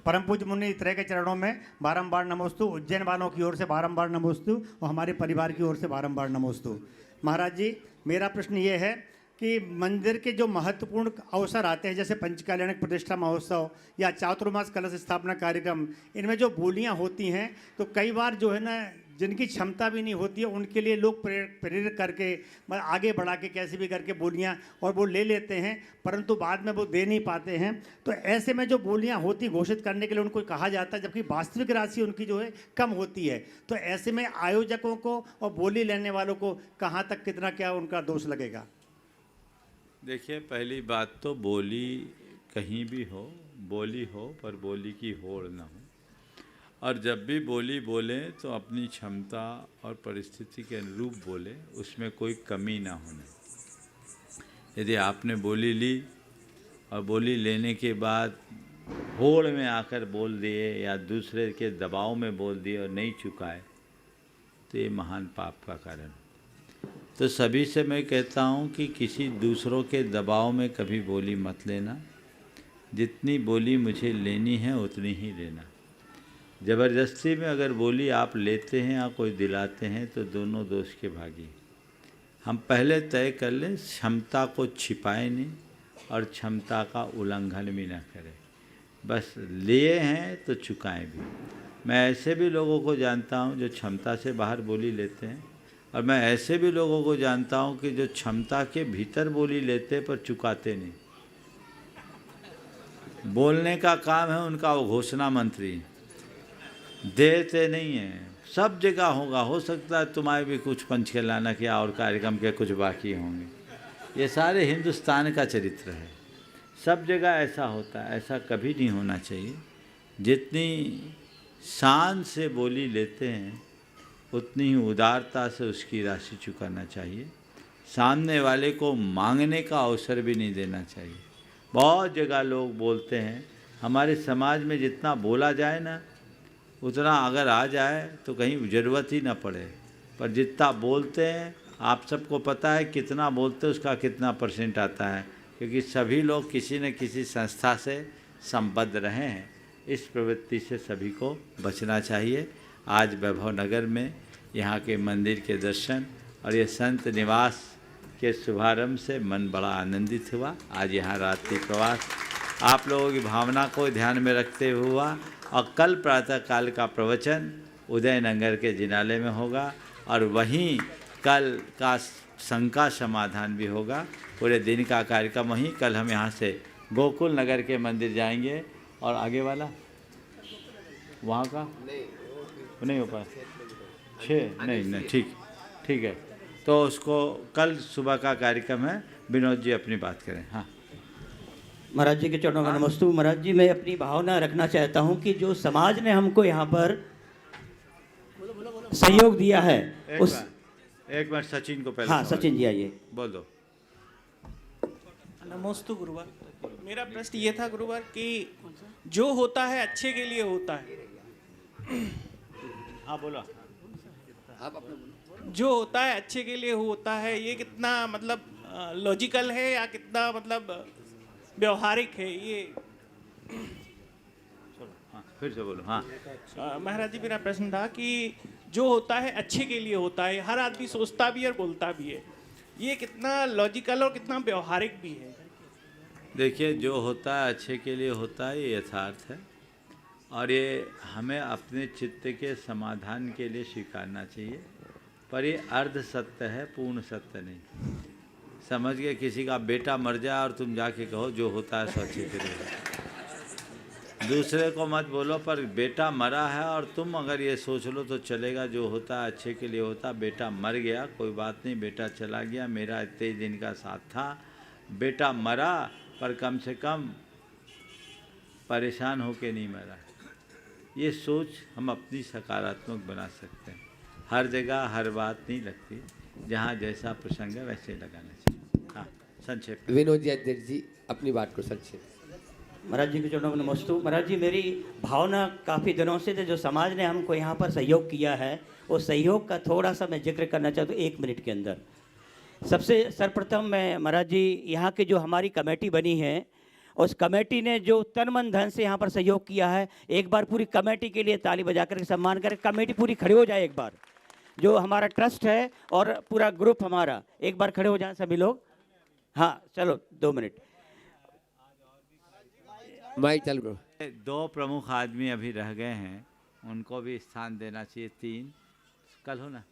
परम पूज्य मुनि त्रय के चरणों में बारंबार नमोस्तु, उज्जैन वालों की ओर से बारंबार नमोस्तु और हमारे परिवार की ओर से बारंबार नमोस्तु। महाराज जी, मेरा प्रश्न ये है कि मंदिर के जो महत्वपूर्ण अवसर आते हैं, जैसे पंचकल्याणक प्रतिष्ठा महोत्सव या चातुर्मास कलश स्थापना कार्यक्रम, इनमें जो बोलियां होती हैं तो कई बार जो है ना, जिनकी क्षमता भी नहीं होती है, उनके लिए लोग प्रेरित करके आगे बढ़ा के कैसे भी करके बोलियां और वो ले लेते हैं, परंतु बाद में वो दे नहीं पाते हैं। तो ऐसे में जो बोलियां होती घोषित करने के लिए उनको कहा जाता है, जबकि वास्तविक राशि उनकी जो है कम होती है। तो ऐसे में आयोजकों को और बोली लेने वालों को कहाँ तक कितना क्या उनका दोष लगेगा? देखिए, पहली बात तो बोली कहीं भी हो, बोली हो पर बोली की होड़ ना हो। और जब भी बोली बोलें तो अपनी क्षमता और परिस्थिति के अनुरूप बोलें, उसमें कोई कमी ना होने। यदि आपने बोली ली और बोली लेने के बाद होड़ में आकर बोल दिए या दूसरे के दबाव में बोल दिए और नहीं चुकाए, तो ये महान पाप का कारण। तो सभी से मैं कहता हूँ कि किसी दूसरों के दबाव में कभी बोली मत लेना। जितनी बोली मुझे लेनी है उतनी ही लेना। ज़बरदस्ती में अगर बोली आप लेते हैं या कोई दिलाते हैं तो दोनों दोष के भागी। हम पहले तय कर लें, क्षमता को छिपाएं नहीं और क्षमता का उल्लंघन भी ना करें। बस लिए हैं तो चुकाएं भी। मैं ऐसे भी लोगों को जानता हूँ जो क्षमता से बाहर बोली लेते हैं, और मैं ऐसे भी लोगों को जानता हूँ कि जो क्षमता के भीतर बोली लेते पर चुकाते नहीं। बोलने का काम है उनका, वो घोषणा मंत्री, देते नहीं हैं। सब जगह होगा, हो सकता है तुम्हारे भी कुछ पंचकेलाना किया और कार्यक्रम के कुछ बाकी होंगे। ये सारे हिंदुस्तान का चरित्र है, सब जगह ऐसा होता है। ऐसा कभी नहीं होना चाहिए। जितनी शान से बोली लेते हैं उतनी ही उदारता से उसकी राशि चुकाना चाहिए। सामने वाले को मांगने का अवसर भी नहीं देना चाहिए। बहुत जगह लोग बोलते हैं, हमारे समाज में जितना बोला जाए ना उतना अगर आ जाए तो कहीं ज़रूरत ही ना पड़े, पर जितना बोलते हैं आप सबको पता है कितना बोलते हैं उसका कितना % आता है, क्योंकि सभी लोग किसी न किसी संस्था से संबद्ध रहे हैं। इस प्रवृत्ति से सभी को बचना चाहिए। आज वैभव नगर में यहाँ के मंदिर के दर्शन और ये संत निवास के शुभारंभ से मन बड़ा आनंदित हुआ। आज यहाँ रात्रि प्रवास आप लोगों की भावना को ध्यान में रखते हुए हुआ, और कल प्रातः काल का प्रवचन उदयनगर के जिनालय में होगा, और वहीं कल का शंका समाधान भी होगा। पूरे दिन का कार्यक्रम वहीं। कल हम यहाँ से गोकुल नगर के मंदिर जाएंगे, और आगे वाला वहाँ का नहीं हो पाया 6 नहीं ठीक है। तो उसको कल सुबह का कार्यक्रम है। विनोद जी अपनी बात करें। हाँ महाराज जी के चरणों का नमस्तु। महाराज जी, मैं अपनी भावना रखना चाहता हूँ कि जो समाज ने हमको यहाँ पर सहयोग दिया है एक बार सचिन को पहले। हाँ सचिन जी आइए, बोल दो। नमोस्तु गुरुवार। मेरा प्रश्न ये था गुरुवार कि जो होता है अच्छे के लिए होता है। हाँ बोलो। जो होता है अच्छे के लिए होता है, ये कितना मतलब लॉजिकल है या कितना मतलब व्यवहारिक है ये? हाँ, फिर से बोलो। हाँ महाराज जी, मेरा प्रश्न था कि जो होता है अच्छे के लिए होता है, हर आदमी सोचता भी है और बोलता भी है, ये कितना लॉजिकल और कितना व्यवहारिक भी है? देखिए, जो होता है अच्छे के लिए होता है, ये यथार्थ है, और ये हमें अपने चित्त के समाधान के लिए स्वीकारना चाहिए। पर ये अर्ध सत्य है, पूर्ण सत्य नहीं। समझ गए? किसी का बेटा मर जाए और तुम जाके कहो जो होता है सो अच्छे के लिए। दूसरे को मत बोलो, पर बेटा मरा है और तुम अगर ये सोच लो तो चलेगा, जो होता है अच्छे के लिए होता। बेटा मर गया, कोई बात नहीं, बेटा चला गया, मेरा इतने दिन का साथ था, बेटा मरा, पर कम से कम परेशान होके नहीं मरा। ये सोच हम अपनी सकारात्मक बना सकते हैं। हर जगह हर बात नहीं लगती, जहाँ जैसा प्रसंग है वैसे लगाना चाहिए। हाँ संक्षेप। विनोद जी अध्यक्ष जी अपनी बात को संक्षेप। महाराज जी के चरणों में नमस्तु। महाराज जी, मेरी भावना काफ़ी दिनों से थे, जो समाज ने हमको यहाँ पर सहयोग किया है, वो सहयोग का थोड़ा सा मैं जिक्र करना चाहता हूँ 1 मिनट के अंदर। सबसे सर्वप्रथम मैं महाराज जी, यहाँ की जो हमारी कमेटी बनी है, उस कमेटी ने जो तन मन धन से यहाँ पर सहयोग किया है, एक बार पूरी कमेटी के लिए ताली बजा कर सम्मान करें। कमेटी पूरी खड़ी हो जाए एक बार। जो हमारा ट्रस्ट है और पूरा ग्रुप हमारा, एक बार खड़े हो जाएं सभी लोग। हाँ चलो 2 मिनट माइक चल गो। 2 प्रमुख आदमी अभी रह गए हैं, उनको भी स्थान देना चाहिए। 3 कल हो ना।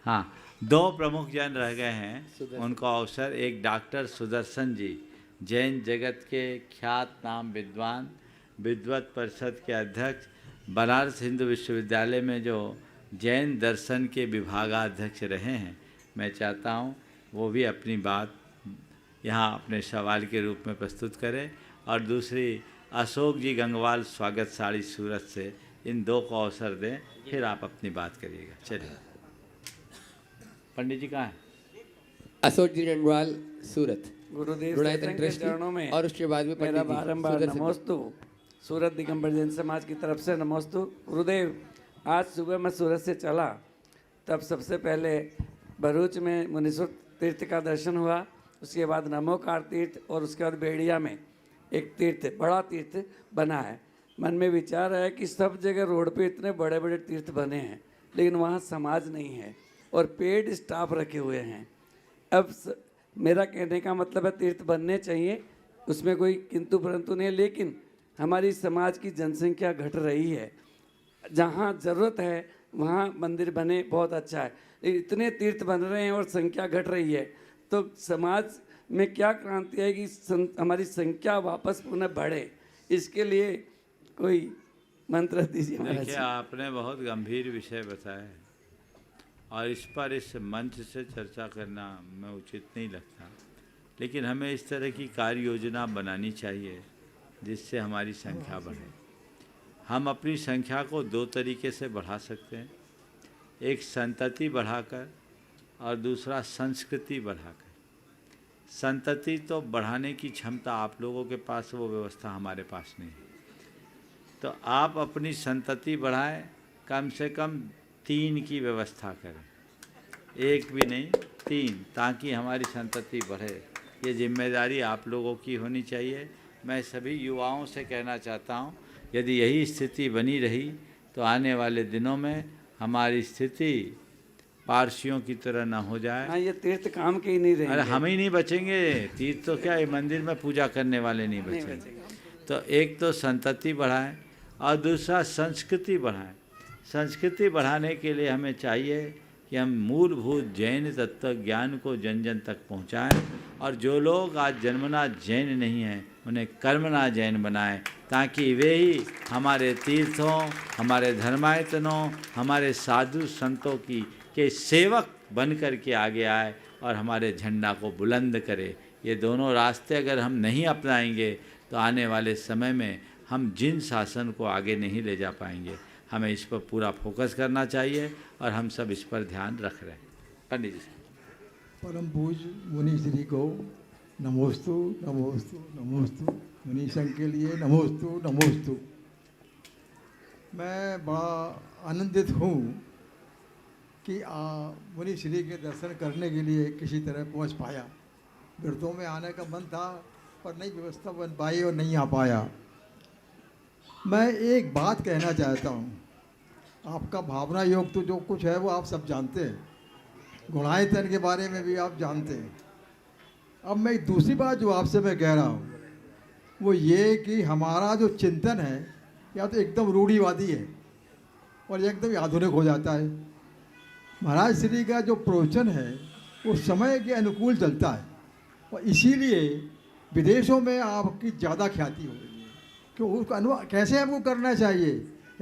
हाँ 2 प्रमुख जन रह गए हैं, उनको अवसर। एक डॉक्टर सुदर्शन जी, जैन जगत के ख्यात नाम विद्वान, विद्वत परिषद के अध्यक्ष, बनारस हिंदू विश्वविद्यालय में जो जैन दर्शन के विभागाध्यक्ष रहे हैं। मैं चाहता हूँ वो भी अपनी बात यहाँ अपने सवाल के रूप में प्रस्तुत करें। और दूसरी अशोक जी गंगवाल, स्वागत साड़ी सूरत से, इन 2 को अवसर दें, फिर आप अपनी बात करिएगा। चलिए पंडित जी कहाँ हैं? अशोक जी गंगवाल सूरत, गुरुदेव गुणायतन के चरणों में और उसके बाद में मेरा बारंबार नमोस्तु। सूरत दिगंबर जैन समाज की तरफ से नमोस्तु। गुरुदेव, आज सुबह मैं सूरत से चला, तब सबसे पहले भरूच में मुनीश्वर तीर्थ का दर्शन हुआ, उसके बाद नमोकार तीर्थ, और उसके बाद बेड़िया में एक तीर्थ, बड़ा तीर्थ बना है। मन में विचार है कि सब जगह रोड पे इतने बड़े बड़े तीर्थ बने हैं, लेकिन वहाँ समाज नहीं है और पेड स्टाफ रखे हुए हैं। अब मेरा कहने का मतलब है तीर्थ बनने चाहिए, उसमें कोई किंतु परंतु नहीं है, लेकिन हमारी समाज की जनसंख्या घट रही है। जहाँ ज़रूरत है वहाँ मंदिर बने, बहुत अच्छा है। इतने तीर्थ बन रहे हैं और संख्या घट रही है, तो समाज में क्या क्रांति है कि हमारी संख्या वापस पुनः बढ़े, इसके लिए कोई मंत्र दीजिए महाराज। देखिए, आपने बहुत गंभीर विषय बताया है और इस पर इस मंच से चर्चा करना मैं उचित नहीं लगता, लेकिन हमें इस तरह की कार्य योजना बनानी चाहिए जिससे हमारी संख्या बढ़े। हम अपनी संख्या को दो तरीके से बढ़ा सकते हैं, एक संतति बढ़ाकर और दूसरा संस्कृति बढ़ाकर। संतति तो बढ़ाने की क्षमता आप लोगों के पास, वो व्यवस्था हमारे पास नहीं है, तो आप अपनी संतति बढ़ाएं, कम से कम 3 की व्यवस्था करें, 1 भी नहीं 3, ताकि हमारी संतति बढ़े। ये जिम्मेदारी आप लोगों की होनी चाहिए। मैं सभी युवाओं से कहना चाहता हूँ, यदि यही स्थिति बनी रही तो आने वाले दिनों में हमारी स्थिति पारसियों की तरह ना हो जाए। हाँ, ये तीर्थ काम के ही नहीं रहेंगे। अरे हम ही नहीं बचेंगे, तीर्थ तो क्या, ये मंदिर में पूजा करने वाले नहीं बचेंगे। तो एक तो संतति बढ़ाएं और दूसरा संस्कृति बढ़ाएं। संस्कृति बढ़ाने के लिए हमें चाहिए कि हम मूलभूत जैन तत्व ज्ञान को जन जन तक पहुंचाएं, और जो लोग आज जन्मना जैन नहीं हैं उन्हें कर्मना जैन बनाएं, ताकि वे ही हमारे तीर्थों, हमारे धर्मायतनों, हमारे साधु संतों की के सेवक बन कर के आगे आए और हमारे झंडा को बुलंद करे। ये दोनों रास्ते अगर हम नहीं अपनाएंगे तो आने वाले समय में हम जिन शासन को आगे नहीं ले जा पाएंगे। हमें इस पर पूरा फोकस करना चाहिए और हम सब इस पर ध्यान रख रहे हैं। पंडित जी, परम पूज्य मुनि श्री को नमोस्तु नमोस्तु नमोस्तु, मुनि संघ के लिए नमोस्तु नमोस्तु। मैं बड़ा आनंदित हूँ कि मुनि श्री के दर्शन करने के लिए किसी तरह पहुँच पाया। व्रतों में आने का मन था पर नहीं व्यवस्था बन पाई और नहीं आ पाया। मैं एक बात कहना चाहता हूँ, आपका भावना योग तो जो कुछ है वो आप सब जानते हैं, गुणायतन के बारे में भी आप जानते हैं। अब मैं एक दूसरी बात जो आपसे मैं कह रहा हूँ वो ये कि हमारा जो चिंतन है या तो एकदम रूढ़िवादी है और एकदम आधुनिक हो जाता है। महाराज श्री का जो प्रवचन है वो समय के अनुकूल चलता है और इसीलिए विदेशों में आपकी ज़्यादा ख्याति हो रही है कि उसको कैसे हमको करना चाहिए।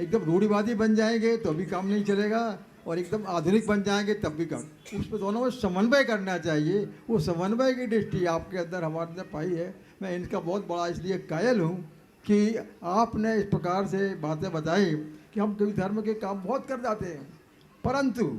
एकदम रूढ़िवादी बन जाएंगे तो भी काम नहीं चलेगा और एकदम आधुनिक बन जाएंगे तब भी काम, उस पर दोनों में समन्वय करना चाहिए। वो समन्वय की दृष्टि आपके अंदर हमारे अंदर पाई है। मैं इनका बहुत बड़ा इसलिए कायल हूँ कि आपने इस प्रकार से बातें बताई कि हम कई धर्म के काम बहुत कर जाते हैं परंतु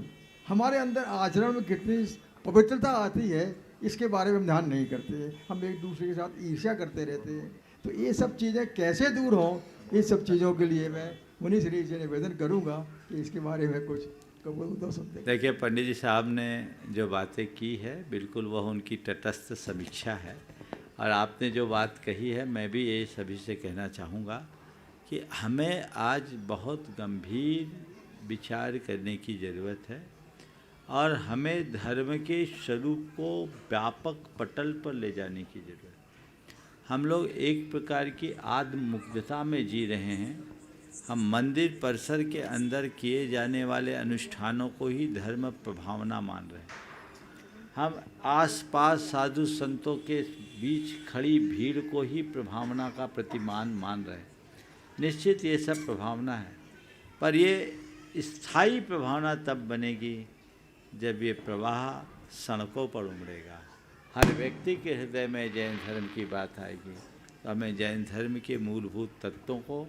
हमारे अंदर आचरण में कितनी पवित्रता आती है इसके बारे में हम ध्यान नहीं करते। हम एक दूसरे के साथ ईर्ष्या करते रहते हैं। तो ये सब चीज़ें कैसे दूर हों, ये सब चीज़ों के लिए मैं मुनि श्री से निवेदन करूँगा कि इसके बारे में कुछ दो शब्द। देखिए, पंडित जी साहब ने जो बातें की है बिल्कुल वह उनकी तटस्थ समीक्षा है, और आपने जो बात कही है मैं भी ये सभी से कहना चाहूँगा कि हमें आज बहुत गंभीर विचार करने की ज़रूरत है और हमें धर्म के स्वरूप को व्यापक पटल पर ले जाने की ज़रूरत है। हम लोग एक प्रकार की आत्ममुग्धता में जी रहे हैं। हम मंदिर परिसर के अंदर किए जाने वाले अनुष्ठानों को ही धर्म प्रभावना मान रहे हैं। हम आसपास साधु संतों के बीच खड़ी भीड़ को ही प्रभावना का प्रतिमान मान रहे हैं। निश्चित ये सब प्रभावना है, पर ये स्थायी प्रभावना तब बनेगी जब ये प्रवाह सड़कों पर उमड़ेगा, हर व्यक्ति के हृदय में जैन धर्म की बात आएगी। तो हमें जैन धर्म के मूलभूत तत्वों को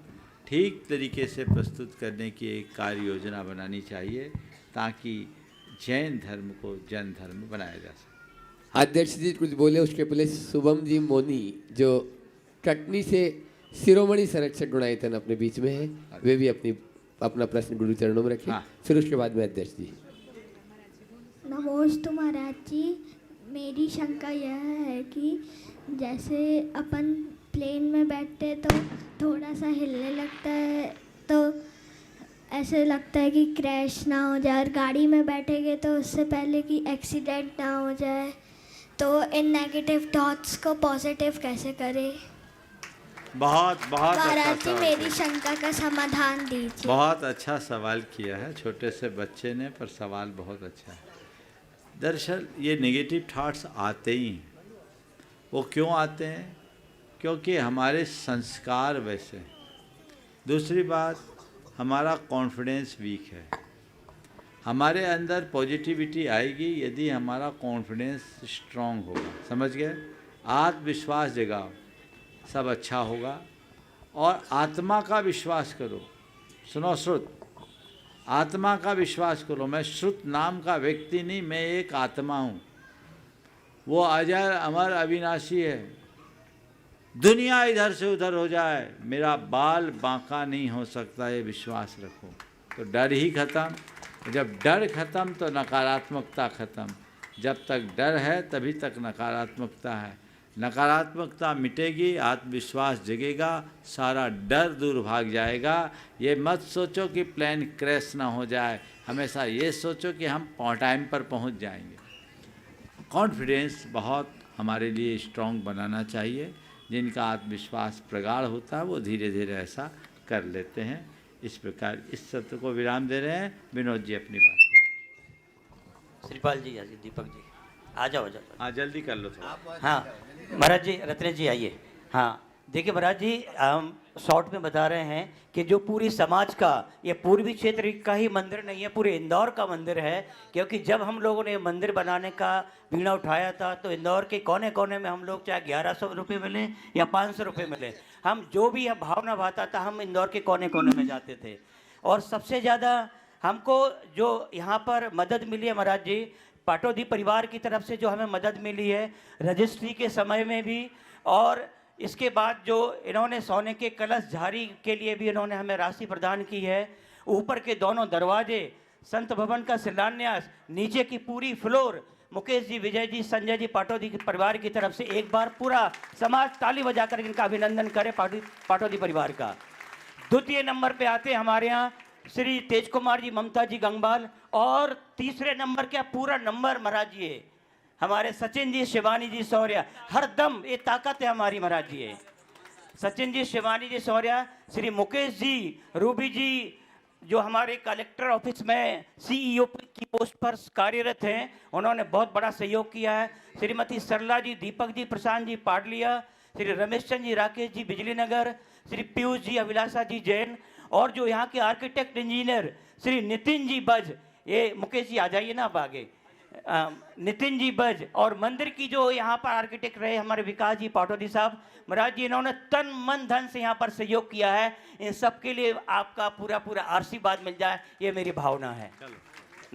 ठीक तरीके से प्रस्तुत करने की एक कार्य योजना बनानी चाहिए ताकि जैन धर्म को जन धर्म बनाया जा सके। अध्यक्ष जी कुछ बोले, उसके पहले शुभम जी मोनी जो कटनी से शिरोमणि संरक्षक गुणायतन अपने बीच में है, वे भी अपना प्रश्न गुरु चरणों में रखें। फिर उसके बाद में अध्यक्ष जी। नमोस्तु महाराज जी, मेरी शंका यह है कि जैसे अपन प्लेन में बैठते हैं तो थोड़ा सा हिलने लगता है तो ऐसे लगता है कि क्रैश ना हो जाए, और गाड़ी में बैठेंगे तो उससे पहले कि एक्सीडेंट ना हो जाए, तो इन नेगेटिव थॉट्स को पॉजिटिव कैसे करें। बहुत बहुत अच्छा महाराज जी सवाल मेरी किया। शंका का समाधान दीजिए। बहुत अच्छा सवाल किया है छोटे से बच्चे ने, पर सवाल बहुत अच्छा है। दरअसल ये नेगेटिव थॉट्स आते ही हैं। वो क्यों आते हैं? क्योंकि हमारे संस्कार वैसे हैं। दूसरी बात, हमारा कॉन्फिडेंस वीक है। हमारे अंदर पॉजिटिविटी आएगी यदि हमारा कॉन्फिडेंस स्ट्रांग होगा। समझ गए? आत्मविश्वास जगाओ, सब अच्छा होगा। और आत्मा का विश्वास करो। सुनो श्रुत, आत्मा का विश्वास करो। मैं श्रुत नाम का व्यक्ति नहीं, मैं एक आत्मा हूँ। वो अजर अमर अविनाशी है। दुनिया इधर से उधर हो जाए, मेरा बाल बांका नहीं हो सकता, ये विश्वास रखो। तो डर ही खत्म। जब डर खत्म तो नकारात्मकता खत्म। जब तक डर है तभी तक नकारात्मकता है। नकारात्मकता मिटेगी, आत्मविश्वास जगेगा, सारा डर दूर भाग जाएगा। ये मत सोचो कि प्लेन क्रैश ना हो जाए, हमेशा ये सोचो कि हम टाइम पर पहुंच जाएंगे। कॉन्फिडेंस बहुत हमारे लिए स्ट्रांग बनाना चाहिए। जिनका आत्मविश्वास प्रगाढ़ होता है वो धीरे धीरे ऐसा कर लेते हैं। इस प्रकार इस सत्र को विराम दे रहे हैं। विनोद जी अपनी बात। श्रीपाल जी, दीपक जी आ जाओ। हाँ जल्दी कर लो थोड़ा। हाँ महाराज जी, रत्नेश जी आइए। हाँ देखिए महाराज जी, हम शॉर्ट में बता रहे हैं कि जो पूरी समाज का, ये पूर्वी क्षेत्र का ही मंदिर नहीं है, पूरे इंदौर का मंदिर है। क्योंकि जब हम लोगों ने मंदिर बनाने का बीड़ा उठाया था तो इंदौर के कोने कोने में हम लोग, चाहे 1100 रुपये मिले या 500 रुपये मिले, हम जो भी भावना भाता था हम इंदौर के कोने कोने में जाते थे। और सबसे ज़्यादा हमको जो यहाँ पर मदद मिली है महाराज जी, पाटौदी परिवार की तरफ से जो हमें मदद मिली है रजिस्ट्री के समय में भी, और इसके बाद जो इन्होंने सोने के कलश झारी के लिए भी इन्होंने हमें राशि प्रदान की है। ऊपर के दोनों दरवाजे, संत भवन का शिलान्यास, नीचे की पूरी फ्लोर, मुकेश जी, विजय जी, संजय जी, पाटौदी के परिवार की तरफ से एक बार पूरा समाज ताली बजाकर इनका अभिनंदन करे, पाटौदी परिवार का। द्वितीय नंबर पे आते हैं हमारे यहाँ श्री तेज कुमार जी, ममता जी गंगवाल। और तीसरे नंबर क्या पूरा नंबर महाराज जी है हमारे सचिन जी, शिवानी जी सौर्या। हर दम ये ताकत है हमारी महाराज जी है। सचिन जी, शिवानी जी सौर्या, श्री मुकेश जी, रूबी जी जो हमारे कलेक्टर ऑफिस में सीईओ की पोस्ट पर कार्यरत हैं, उन्होंने बहुत बड़ा सहयोग किया है। श्रीमती सरला जी, दीपक जी, प्रशांत जी पाटलिया, श्री रमेश चंद जी, राकेश जी बिजली नगर, श्री पीयूष जी, अभिलाषा जी जैन, और जो यहाँ के आर्किटेक्ट इंजीनियर श्री नितिन जी बज, ये मुकेश जी आ जाइए ना आप आगे, नितिन जी बज, और मंदिर की जो यहाँ पर आर्किटेक्ट रहे हमारे विकास जी पाटौदी साहब। महाराज जी इन्होंने तन मन धन से यहाँ पर सहयोग किया है। इन सब के लिए आपका पूरा पूरा आशीर्वाद मिल जाए, ये मेरी भावना है।